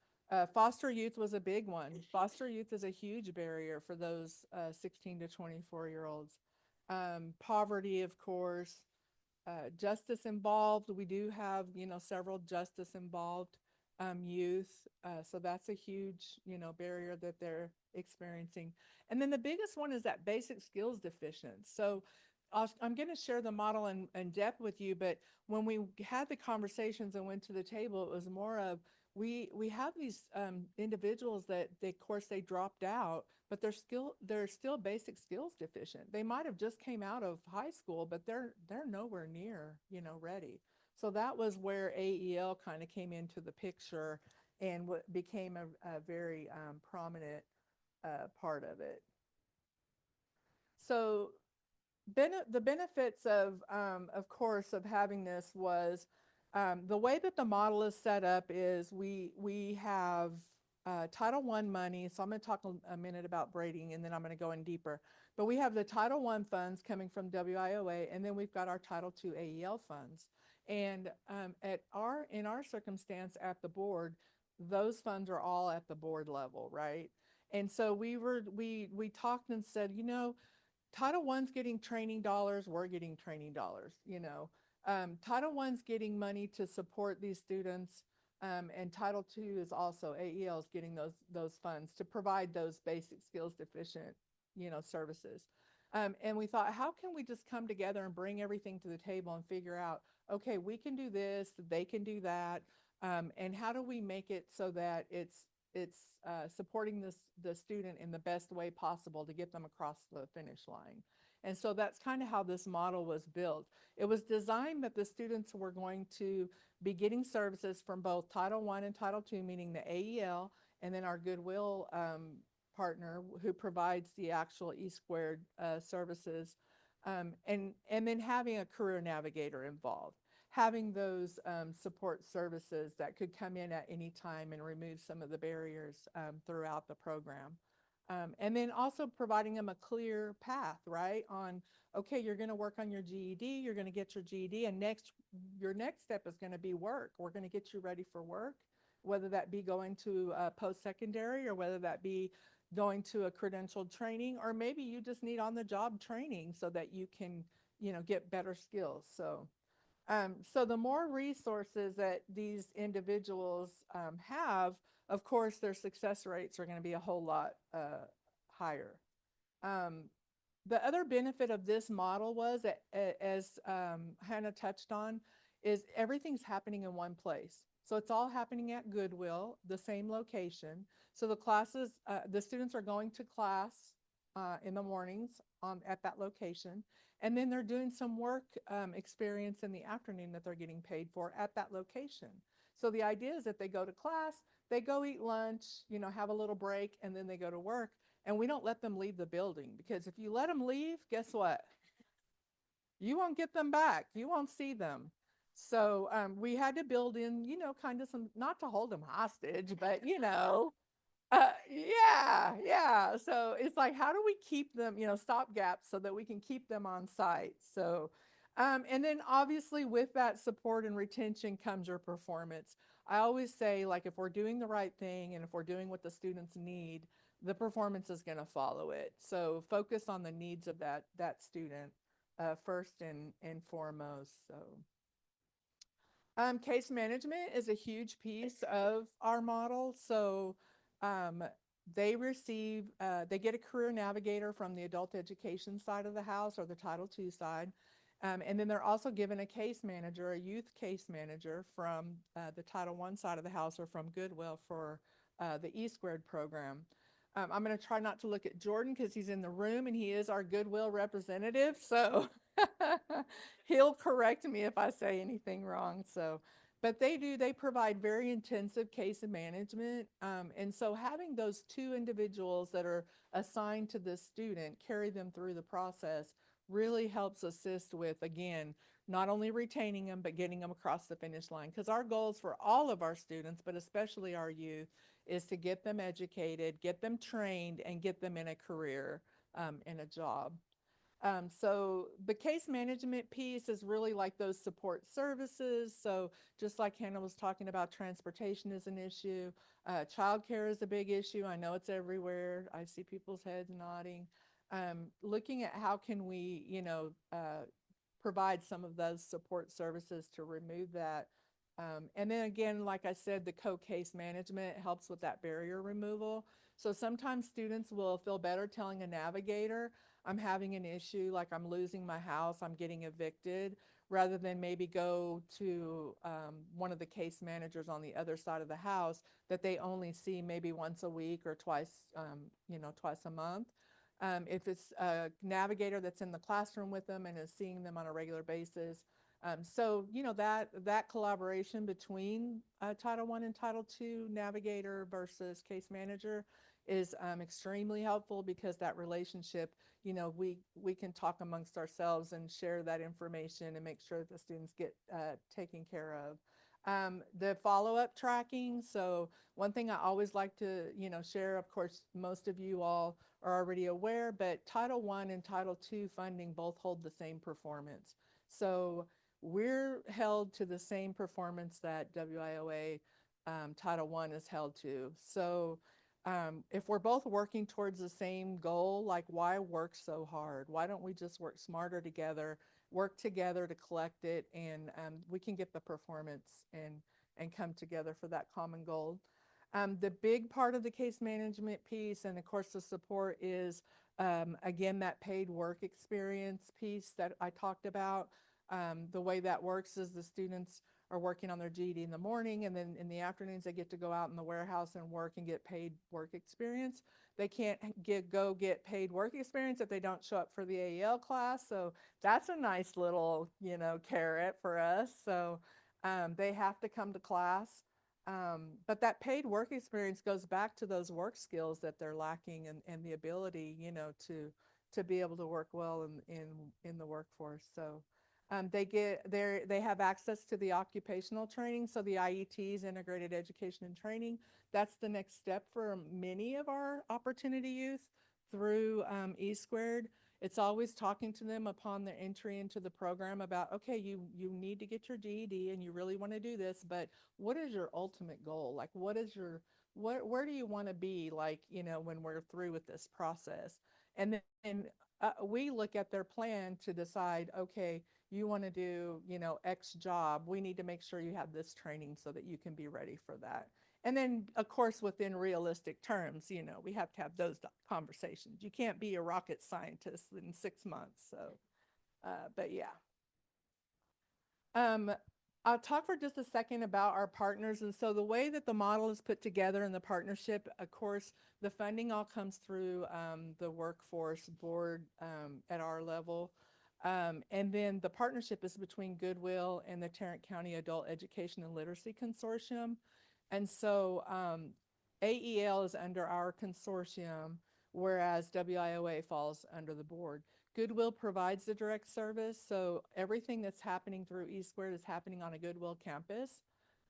S4: Foster youth was a big one. Foster youth is a huge barrier for those 16 to 24-year-olds. Poverty, of course, justice involved. We do have, several justice involved youth. So that's a huge, barrier that they're experiencing. And then the biggest one is that basic skills deficient. So I'm going to share the model in depth with you, but when we had the conversations and went to the table, it was more of we have these individuals that they, of course, they dropped out, but they're still basic skills deficient. They might have just came out of high school, but they're nowhere near, ready. So that was where AEL kind of came into the picture and what became a very prominent part of it. So the benefits of course, of having this was the way that the model is set up is we have Title I money. So I'm going to talk a minute about braiding, and then I'm going to go in deeper. But we have the Title I funds coming from WIOA, and then we've got our Title II AEL funds. And in our circumstance at the board, those funds are all at the board level, right? And so we talked and said, Title I's getting training dollars, we're getting training dollars. Title I's getting money to support these students, and Title II is also, AEL is getting those funds to provide those basic skills deficient, services. And we thought, how can we just come together and bring everything to the table and figure out, okay, we can do this, they can do that, and how do we make it so that it's supporting the student in the best way possible to get them across the finish line. And so that's kind of how this model was built. It was designed that the students were going to be getting services from both Title I and Title II, meaning the AEL, and then our Goodwill partner who provides the actual E-squared services, and then having a career navigator involved, having those support services that could come in at any time and remove some of the barriers throughout the program. And then also providing them a clear path, right? On, okay, you're going to work on your GED, you're going to get your GED, and your next step is going to be work. We're going to get you ready for work, whether that be going to post-secondary or whether that be going to a credentialed training, or maybe you just need on-the-job training so that you can, get better skills. So the more resources that these individuals have, of course, their success rates are going to be a whole lot higher. Um, the other benefit of this model was, as Hannah touched on, is everything's happening in one place. So it's all happening at Goodwill, the same location. So the students are going to class in the mornings at that location. And then they're doing some work experience in the afternoon that they're getting paid for at that location. So the idea is that they go to class, they go eat lunch, have a little break, and then they go to work. And we don't let them leave the building, because if you let them leave, guess what? You won't get them back. You won't see them. So we had to build in, kind of some, not to hold them hostage, but, yeah. So it's like, how do we keep them, stop gaps so that we can keep them on site? So, and then obviously with that support and retention comes your performance. I always say, like, if we're doing the right thing and if we're doing what the students need, the performance is going to follow it. So focus on the needs of that student first and foremost. So. Case management is a huge piece of our model. So um, they get a career navigator from the adult education side of the house or the Title II side. And then they're also given a case manager, a youth case manager from the Title I side of the house or from Goodwill for the E-squared program. I'm going to try not to look at Jordan because he's in the room and he is our Goodwill representative. So he'll correct me if I say anything wrong. So, but they provide very intensive case management. And so having those two individuals that are assigned to this student carry them through the process really helps assist with, again, not only retaining them, but getting them across the finish line. Because our goals for all of our students, but especially our youth, is to get them educated, get them trained, and get them in a career, in a job. So the case management piece is really like those support services. So just like Hannah was talking about, transportation is an issue. Childcare is a big issue. I know it's everywhere. I see people's heads nodding. Looking at how can we, provide some of those support services to remove that. And then again, like I said, the co-case management helps with that barrier removal. So sometimes students will feel better telling a navigator, I'm having an issue, like I'm losing my house, I'm getting evicted, rather than maybe go to one of the case managers on the other side of the house that they only see maybe once a week or twice, twice a month. If it's a navigator that's in the classroom with them and is seeing them on a regular basis. That collaboration between Title I and Title II navigator versus case manager is extremely helpful, because that relationship, we can talk amongst ourselves and share that information and make sure that the students get taken care of. The follow-up tracking. So one thing I always like to, share, of course, most of you all are already aware, but Title I and Title II funding both hold the same performance. So we're held to the same performance that WIOA Title I is held to. So if we're both working towards the same goal, like, why work so hard? Why don't we just work smarter together, work together to collect it, and we can get the performance and come together for that common goal. The big part of the case management piece, and of course the support, is again, that paid work experience piece that I talked about. The way that works is the students are working on their GED in the morning, and then in the afternoons they get to go out in the warehouse and work and get paid work experience. They can't go get paid work experience if they don't show up for the AEL class. So that's a nice little, carrot for us. So they have to come to class. But that paid work experience goes back to those work skills that they're lacking, and the ability, to be able to work well in the workforce. So they have access to the occupational training. So the IETs, integrated education and training, that's the next step for many of our opportunity youth through E Squared. It's always talking to them upon their entry into the program about, okay, you need to get your GED and you really want to do this, but what is your ultimate goal? Like, where do you want to be, like, when we're through with this process? And then we look at their plan to decide, okay, you want to do, X job. We need to make sure you have this training so that you can be ready for that. And then, of course, within realistic terms, we have to have those conversations. You can't be a rocket scientist in 6 months. So, but yeah. I'll talk for just a second about our partners. And so the way that the model is put together in the partnership, of course, the funding all comes through the workforce board at our level. And then the partnership is between Goodwill and the Tarrant County Adult Education and Literacy Consortium. And so AEL is under our consortium, whereas WIOA falls under the board. Goodwill provides the direct service, so everything that's happening through E Squared is happening on a Goodwill campus.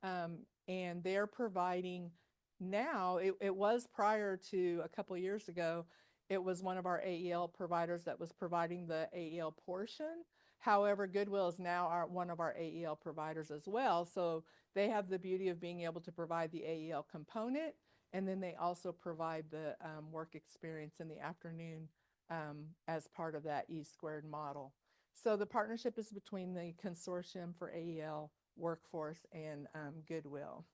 S4: And they're providing now, it was prior to a couple years ago, it was one of our AEL providers that was providing the AEL portion. However, Goodwill is now one of our AEL providers as well. So they have the beauty of being able to provide the AEL component, and then they also provide the work experience in the afternoon as part of that E Squared model. So the partnership is between the Consortium for AEL Workforce and Goodwill.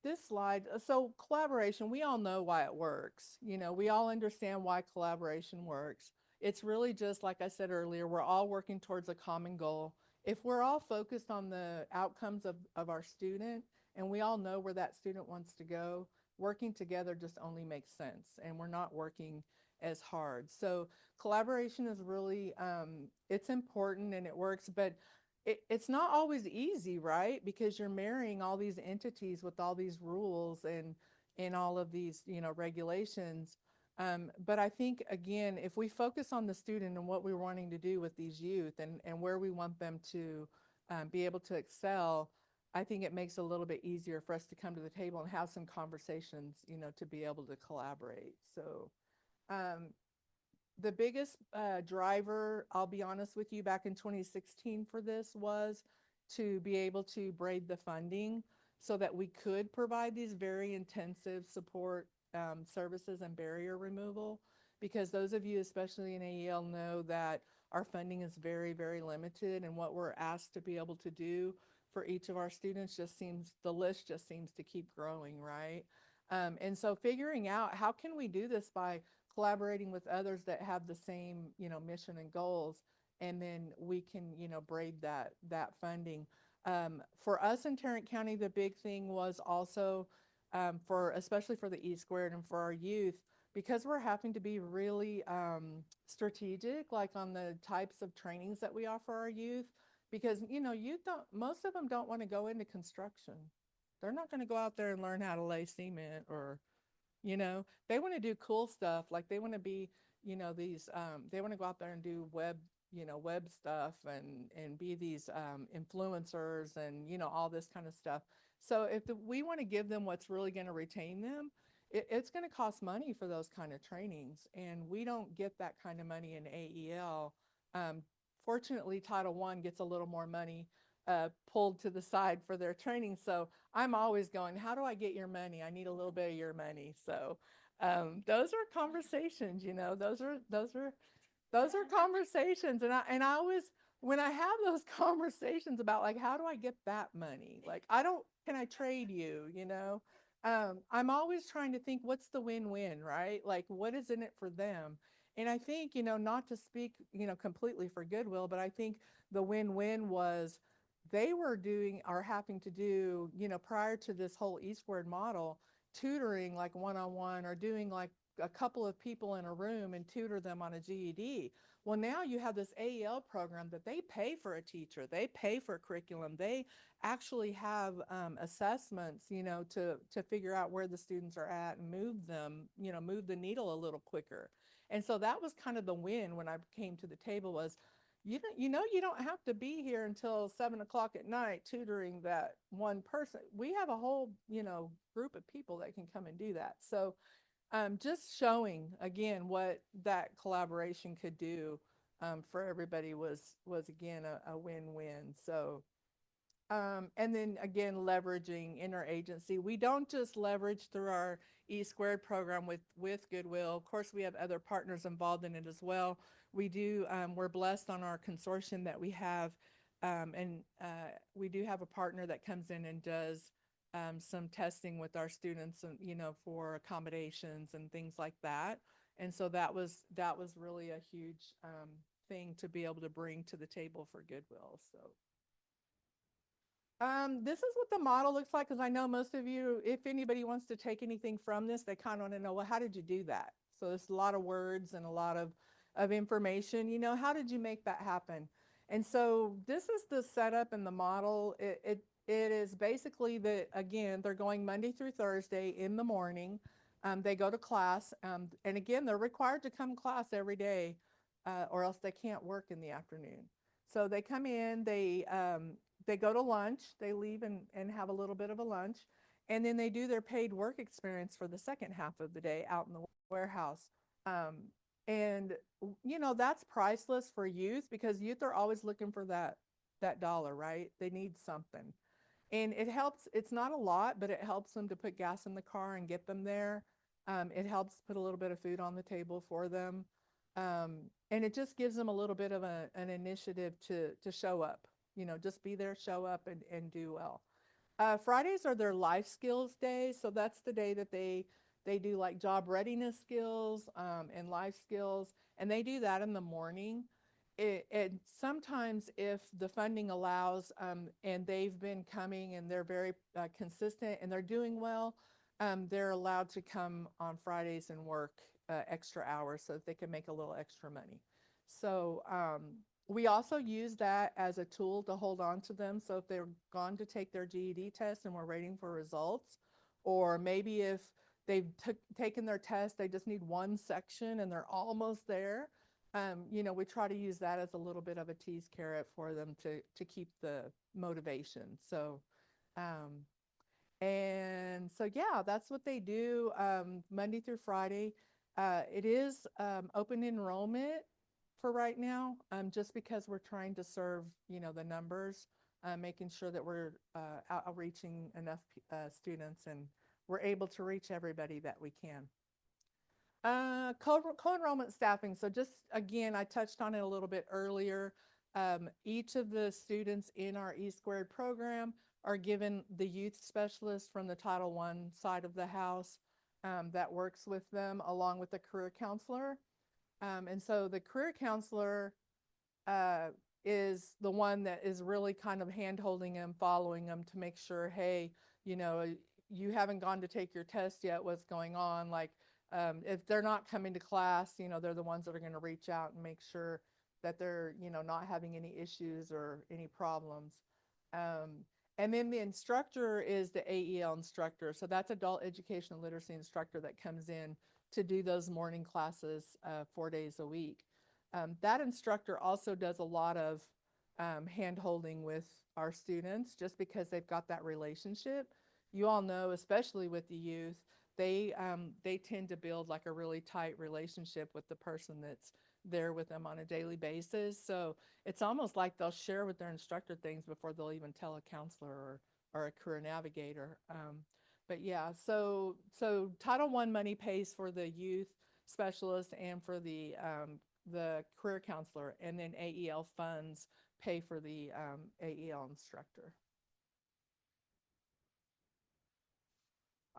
S4: This slide, so collaboration, we all know why it works. We all understand why collaboration works. It's really just, like I said earlier, we're all working towards a common goal. If we're all focused on the outcomes of our student, and we all know where that student wants to go, working together just only makes sense, and we're not working as hard. So collaboration is really, it's important and it works, but it's not always easy, right? Because you're marrying all these entities with all these rules and all of these, regulations. But I think, again, if we focus on the student and what we're wanting to do with these youth, and where we want them to be able to excel, I think it makes it a little bit easier for us to come to the table and have some conversations, to be able to collaborate. So the biggest driver, I'll be honest with you, back in 2016 for this was to be able to braid the funding so that we could provide these very intensive support services and barrier removal. Because those of you, especially in AEL, know that our funding is very, very limited, and what we're asked to be able to do for each of our students the list just seems to keep growing, right? And so figuring out how can we do this by collaborating with others that have the same, mission and goals, and then we can, braid that funding. For us in Tarrant County, the big thing was also for especially for the E squared and for our youth, because we're having to be really strategic, like on the types of trainings that we offer our youth, because youth don't, most of them don't want to go into construction. They're not going to go out there and learn how to lay cement, or they want to do cool stuff. Like they want to be, these they want to go out there and do web stuff, and be these influencers, and all this kind of stuff. So if we want to give them what's really going to retain them, it's going to cost money for those kind of trainings, and we don't get that kind of money in AEL. Fortunately, Title One gets a little more money pulled to the side for their training. So I'm always going, how do I get your money? I need a little bit of your money. So those are conversations, those are conversations. And I always, when I have those conversations about like, how do I get that money? Like, can I trade you, I'm always trying to think, what's the win-win, right? Like, what is in it for them? And I think, not to speak, completely for Goodwill, but I think the win-win was they were doing or having to do, prior to this whole E squared model, tutoring like one-on-one, or doing like a couple of people in a room and tutor them on a GED. Well, now you have this AEL program that they pay for a teacher, they pay for a curriculum, they actually have assessments, to figure out where the students are at and move them, move the needle a little quicker. And so that was kind of the win when I came to the table was, you don't have to be here until 7 o'clock at night tutoring that one person. We have a whole, group of people that can come and do that. So just showing again what that collaboration could do for everybody was again a win-win. So and then again, leveraging interagency. We don't just leverage through our E squared program with Goodwill. Of course, we have other partners involved in it as well. We do, we're blessed on our consortium that we have, and we do have a partner that comes in and does some testing with our students, and for accommodations and things like that. And so that was really a huge thing to be able to bring to the table for Goodwill. So. This is what the model looks like, because I know most of you, if anybody wants to take anything from this, they kind of want to know, well, how did you do that? So there's a lot of words and a lot of information. How did you make that happen? And so this is the setup and the model. It is basically that, again, they're going Monday through Thursday in the morning. They go to class, and again, they're required to come to class every day, or else they can't work in the afternoon. So they come in, they go to lunch, they leave and have a little bit of a lunch, and then they do their paid work experience for the second half of the day out in the warehouse. Um, and that's priceless for youth, because youth are always looking for that dollar, right? They need something. And it helps, it's not a lot, but it helps them to put gas in the car and get them there. It helps put a little bit of food on the table for them. And it just gives them a little bit of an initiative to show up, just be there, show up, and do well. Fridays are their life skills days. So that's the day that they do like job readiness skills, and life skills. And they do that in the morning. It sometimes, if the funding allows, and they've been coming and they're very consistent and they're doing well, they're allowed to come on Fridays and work extra hours so that they can make a little extra money. So we also use that as a tool to hold on to them. So if they're gone to take their GED test and we're waiting for results, or maybe if they've taken their test, they just need one section and they're almost there. We try to use that as a little bit of a tease carrot for them to keep the motivation. So, and so, yeah, that's what they do Monday through Friday. It is open enrollment for right now, just because we're trying to serve, the numbers, making sure that we're outreaching enough students, and we're able to reach everybody that we can. Co-enrollment staffing. So just again, I touched on it a little bit earlier. Each of the students in our E squared program are given the youth specialist from the Title I side of the house that works with them along with the career counselor. And so the career counselor uh, is the one that is really kind of hand holding them, following them to make sure, hey, you know, you haven't gone to take your test yet. What's going on? Like, if they're not coming to class, you know, they're the ones that are going to reach out and make sure that they're, you know, not having any issues or any problems. Um, and then the instructor is the AEL instructor. So that's adult education and literacy instructor that comes in to do those morning classes 4 days a week. That instructor also does a lot of hand holding with our students just because they've got that relationship. You all know, especially with the youth, they tend to build like a really tight relationship with the person that's there with them on a daily basis. So it's almost like they'll share with their instructor things before they'll even tell a counselor or a career navigator. But yeah, so Title I money pays for the youth specialist and for the career counselor, and then AEL funds pay for the AEL instructor.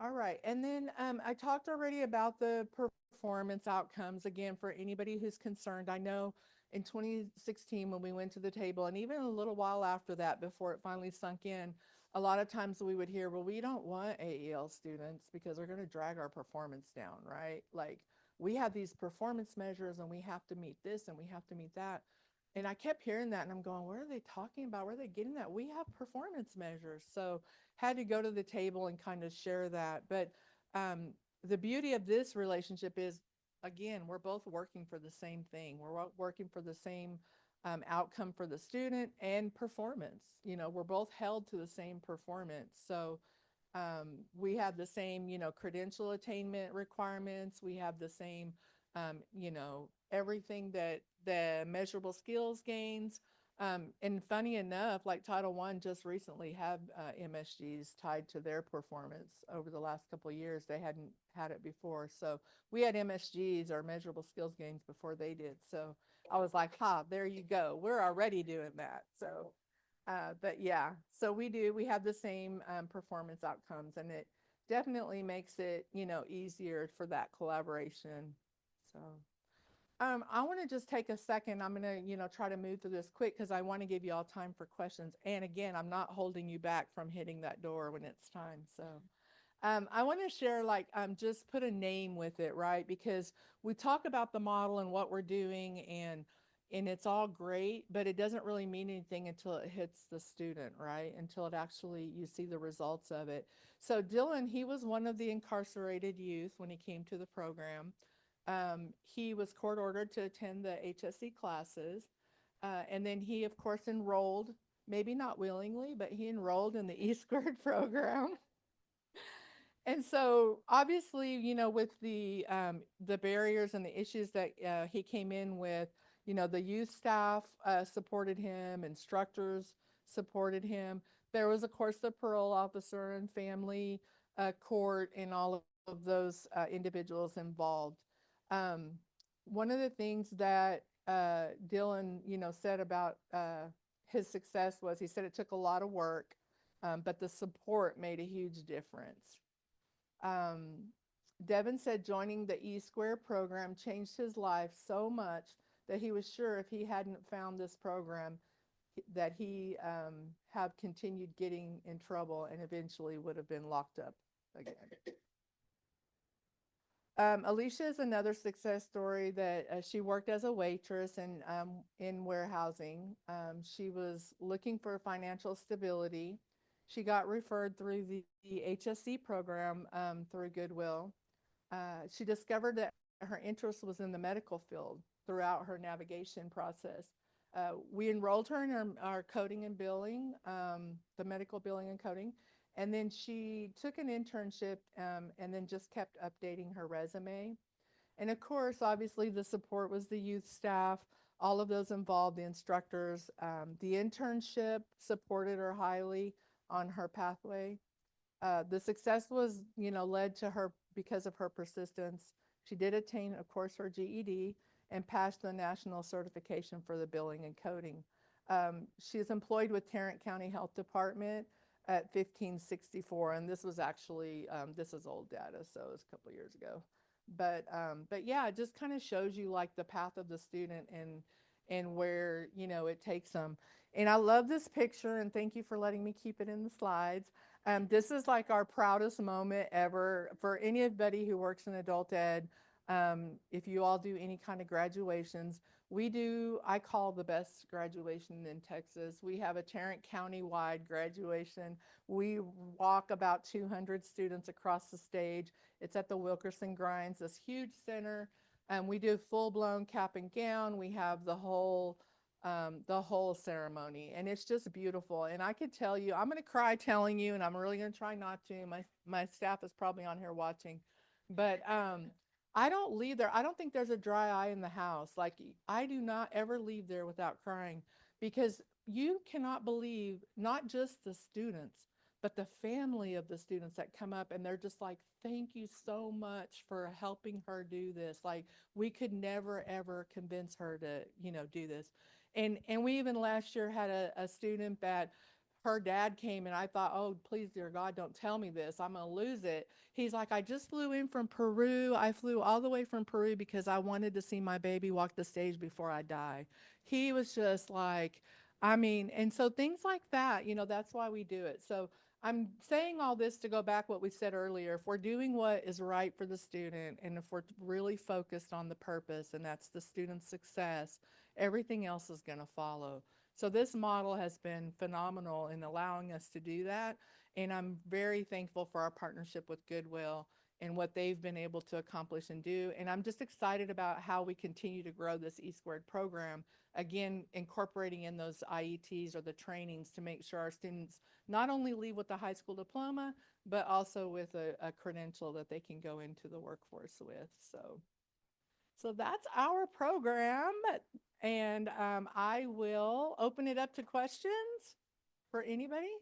S4: All right, and then I talked already about the performance outcomes. Again, for anybody who's concerned, I know in 2016 when we went to the table, and even a little while after that, before it finally sunk in, a lot of times we would hear, well, we don't want AEL students because they're going to drag our performance down, right? Like, we have these performance measures and we have to meet this and we have to meet that. And I kept hearing that and I'm going, what are they talking about? Where are they getting that? We have performance measures. So had to go to the table and kind of share that. But the beauty of this relationship is, again, we're both working for the same thing. We're working for the same outcome for the student and performance. You know, we're both held to the same performance. So we have the same, you know, credential attainment requirements. We have the same, you know, everything that the measurable skills gains. And funny enough, like Title I just recently had MSGs tied to their performance over the last couple of years. They hadn't had it before. So we had MSGs or measurable skills gains before they did. So I was like, ha, there you go. We're already doing that. So but yeah, so we have the same performance outcomes, and it definitely makes it, you know, easier for that collaboration. So I want to just take a second. I'm going to, you know, try to move through this quick because I want to give you all time for questions. And again, I'm not holding you back from hitting that door when it's time. So I want to share, like, just put a name with it, right? Because we talk about the model and what we're doing, and it's all great, but it doesn't really mean anything until it hits the student, right? Until it actually you see the results of it. So Dylan, he was one of the incarcerated youth when he came to the program. He was court ordered to attend the HSE classes, and then he, of course, enrolled. Maybe not willingly, but he enrolled in the E-Squared program. And so obviously, you know, with the barriers and the issues that he came in with, you know, the youth staff supported him, instructors supported him. There was, of course, the parole officer and family court and all of those individuals involved. Um, One of the things that Dylan, you know, said about his success was he said it took a lot of work, but the support made a huge difference. Um, Devin said joining the E Square program changed his life so much that he was sure if he hadn't found this program, that he have continued getting in trouble and eventually would have been locked up again. Alicia is another success story that she worked as a waitress in warehousing. She was looking for financial stability. She got referred through the HSC program through Goodwill. She discovered that her interest was in the medical field throughout her navigation process. We enrolled her in our coding and billing, the medical billing and coding, and then she took an internship and then just kept updating her resume. And of course, obviously, the support was the youth staff, all of those involved, the instructors. The internship supported her highly on her pathway. The success was, you know, led to her because of her persistence. She did attain, of course, her GED and passed the national certification for the billing and coding. She is employed with Tarrant County Health Department. at 1564, and this was actually this is old data, so it's a couple years ago. But yeah, it just kind of shows you like the path of the student and where it takes them. And I love this picture, and thank you for letting me keep it in the slides. This is like our proudest moment ever for anybody who works in adult ed. If you all do any kind of graduations, we do, I call the best graduation in Texas. We have a Tarrant County wide graduation. We walk about 200 students across the stage. It's at the Wilkerson Grinds, this huge center. We do full blown cap and gown. We have the whole ceremony, and it's just beautiful. And I could tell you, I'm going to cry telling you, and I'm really going to try not to. My staff is probably on here watching, but I don't leave there. I don't think there's a dry eye in the house. Like, I do not ever leave there without crying, because you cannot believe not just the students, but the family of the students that come up, and they're just like, thank you so much for helping her do this. Like, we could never ever convince her to, do this. And we even last year had a student that her dad came, and I thought, oh, please, dear God, don't tell me this. I'm going to lose it. He's like, I just flew in from Peru. I flew all the way from Peru because I wanted to see my baby walk the stage before I die. He was just like, I mean, and so things like that, that's why we do it. So I'm saying all this to go back what we said earlier. If we're doing what is right for the student, and if we're really focused on the purpose, and that's the student's success, everything else is going to follow. So this model has been phenomenal in allowing us to do that. And I'm very thankful for our partnership with Goodwill and what they've been able to accomplish and do. And I'm just excited about how we continue to grow this E-squared program, again, incorporating in those IETs or the trainings to make sure our students not only leave with a high school diploma, but also with a credential that they can go into the workforce with. So that's our program. And I will open it up to questions for anybody.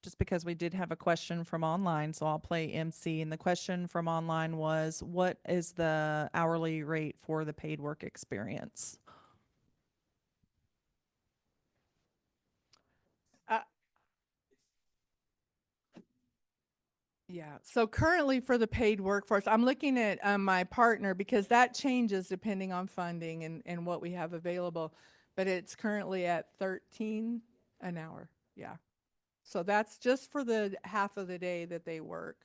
S1: Just because we did have a question from online, so I'll play MC. And the question from online was, what is the hourly rate for the paid work experience?
S4: Uh, Yeah. So currently for the paid workforce, I'm looking at my partner, because that changes depending on funding and what we have available. But it's currently at 13 an hour. Yeah. So that's just for the half of the day that they work,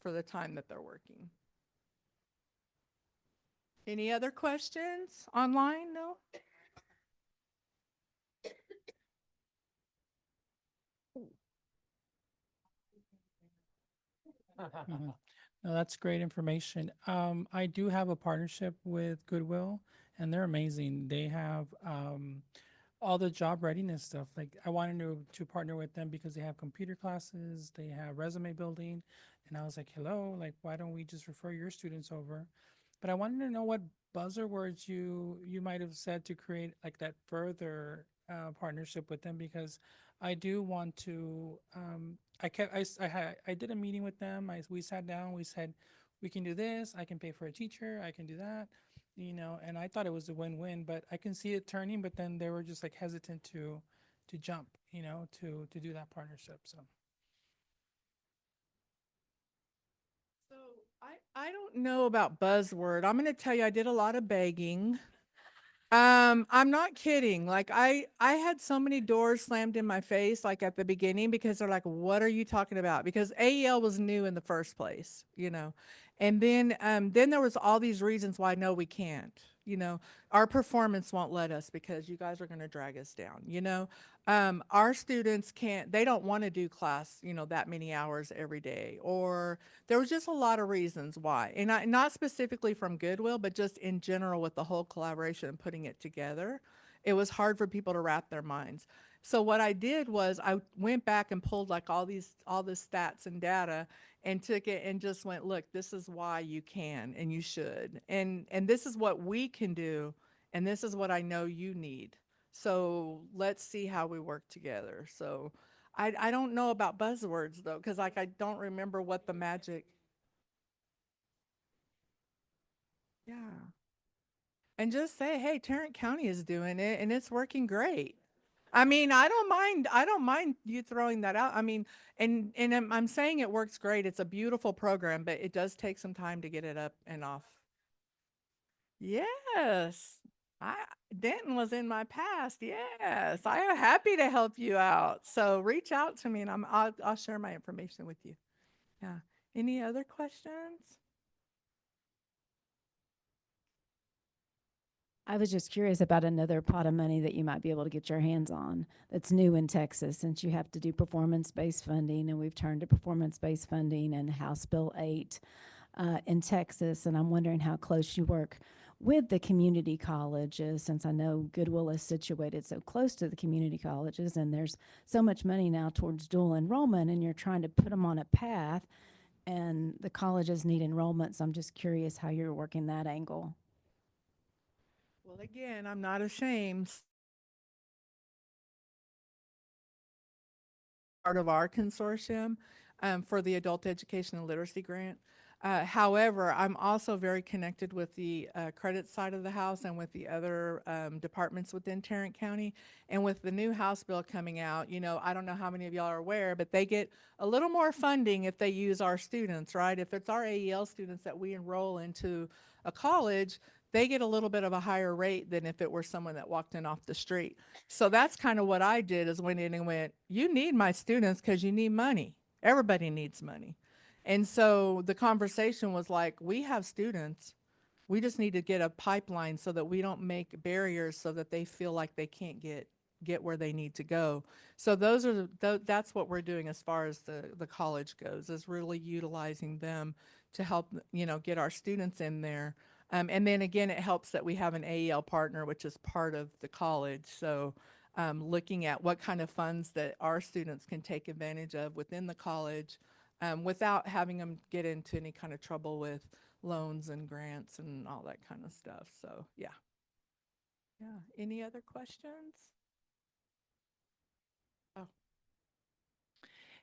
S4: for the time that they're working. Any other questions online? No?
S5: Mhm. No, that's great information. I do have a partnership with Goodwill, and they're amazing. They have all the job readiness stuff. Like, I wanted to partner with them because they have computer classes, they have resume building, and I was like, hello, like, why don't we just refer your students over? But I wanted to know what buzzwords you might have said to create like that further partnership with them, because I do want to. I kept I did a meeting with them. We sat down. We said we can do this. I can pay for a teacher. I can do that. And I thought it was a win-win. But I can see it turning. But then they were just like hesitant to jump. To do that partnership. So.
S4: So I don't know about buzzword. I'm going to tell you, I did a lot of begging. I'm not kidding. Like, I had so many doors slammed in my face, like at the beginning, because they're like, "What are you talking about?" Because AEL was new in the first place, and then there was all these reasons why no, we can't. Our performance won't let us because you guys are going to drag us down. Our students can't. They don't want to do class, that many hours every day, or there was just a lot of reasons why. And not specifically from Goodwill, but just in general with the whole collaboration and putting it together. It was hard for people to wrap their minds. So what I did was I went back and pulled like all the stats and data, and took it and just went, look, this is why you can and you should. And this is what we can do, and this is what I know you need. So let's see how we work together. So I don't know about buzzwords though, because like I don't remember what the magic. Yeah. And just say, hey, Tarrant County is doing it and it's working great. I mean, I don't mind you throwing that out. I mean, and I'm saying it works great. It's a beautiful program, but it does take some time to get it up and off. Yes. I Denton was in my past. Yes. I am happy to help you out. So reach out to me and I'll share my information with you. Yeah. Any other questions?
S6: I was just curious about another pot of money that you might be able to get your hands on that's new in Texas, since you have to do performance-based funding, and we've turned to performance-based funding and House Bill 8 in Texas. And I'm wondering how close you work with the community colleges, since I know Goodwill is situated so close to the community colleges, and there's so much money now towards dual enrollment, and you're trying to put them on a path, and the colleges need enrollment. So I'm just curious how you're working that angle.
S4: Well, again, I'm not ashamed. Part of our consortium for the Adult Education and Literacy Grant. However, I'm also very connected with the credit side of the house and with the other departments within Tarrant County. And with the new House bill coming out, you know, I don't know how many of y'all are aware, but they get a little more funding if they use our students, right? If it's our AEL students that we enroll into a college, they get a little bit of a higher rate than if it were someone that walked in off the street. So that's kind of what I did, is went in and went, you need my students because you need money. Everybody needs money. And so the conversation was like, we have students. We just need to get a pipeline so that we don't make barriers so that they feel like they can't get where they need to go. So those are that's what we're doing as far as the college goes, is really utilizing them to help, you know, get our students in there. And then again, it helps that we have an AEL partner, which is part of the college. So looking at what kind of funds that our students can take advantage of within the college without having them get into any kind of trouble with loans and grants and all that kind of stuff. So yeah. Yeah. Any other questions? Oh,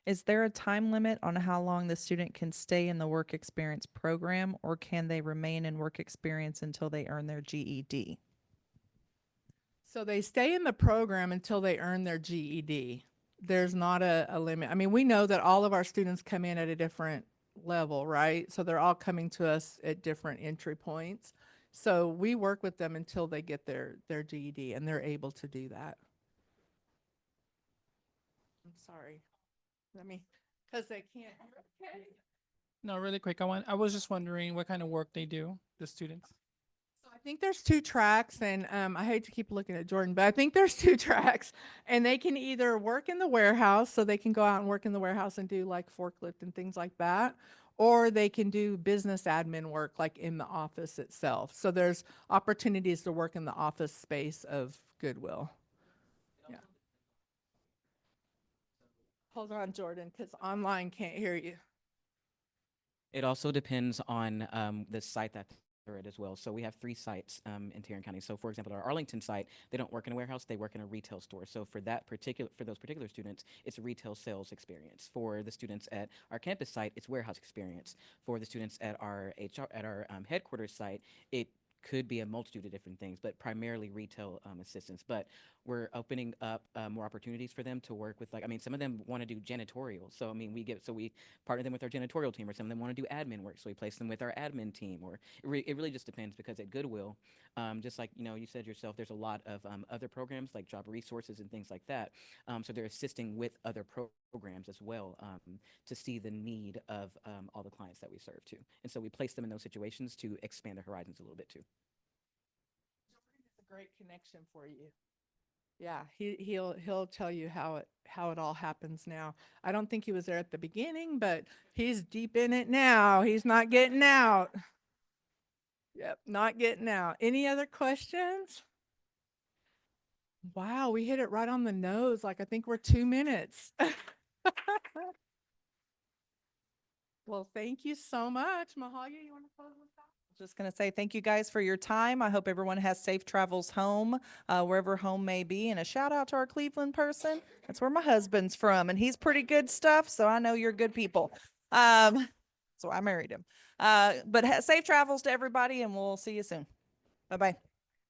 S1: Is there a time limit on how long the student can stay in the work experience program, or can they remain in work experience until they earn their GED?
S4: so they stay in the program until they earn their GED. There's not a limit. I mean, we know that all of our students come in at a different level, right? So they're all coming to us at different entry points. So we work with them until they get their GED and they're able to do that. I'm sorry. Let me, because they can't. Okay.
S5: No, really quick. I was just wondering what kind of work they do, the students.
S4: So I think there's two tracks, and I hate to keep looking at Jordan, but I think there's two tracks, and they can either work in the warehouse, so they can go out and work in the warehouse and do like forklift and things like that, or they can do business admin work like in the office itself. So there's opportunities to work in the office space of Goodwill. Yeah. Hold on, Jordan, because online can't hear you.
S7: It also depends on the site that they're at as well. So we have 3 sites in Tarrant County. So for example, our Arlington site, they don't work in a warehouse; they work in a retail store. So for those particular students, it's a retail sales experience. For the students at our campus site, it's warehouse experience. For the students at our headquarters site, it could be a multitude of different things, but primarily retail assistance. But we're opening up more opportunities for them to work with, like, I mean, some of them want to do janitorial. So, I mean, we partner them with our janitorial team, or some of them want to do admin work. So we place them with our admin team, or it really just depends, because at Goodwill, just like, you know, you said yourself, there's a lot of other programs like job resources and things like that. So they're assisting with other programs as well to see the need of all the clients that we serve too. And so we place them in those situations to expand their horizons a little bit too.
S4: Jordan is a great connection for you. Yeah, he'll tell you how it all happens now. I don't think he was there at the beginning, but he's deep in it now. He's not getting out. Yep, not getting out. Any other questions? Wow, we hit it right on the nose. Like, I think we're 2 minutes. Well, thank you so much. Mahalia, you want to close with that?
S1: Just going to say thank you guys for your time. I hope everyone has safe travels home, wherever home may be. And a shout out to our Cleveland person. That's where my husband's from, and he's pretty good stuff. So I know you're good people. So I married him. But safe travels to everybody, and we'll see you soon. Bye-bye.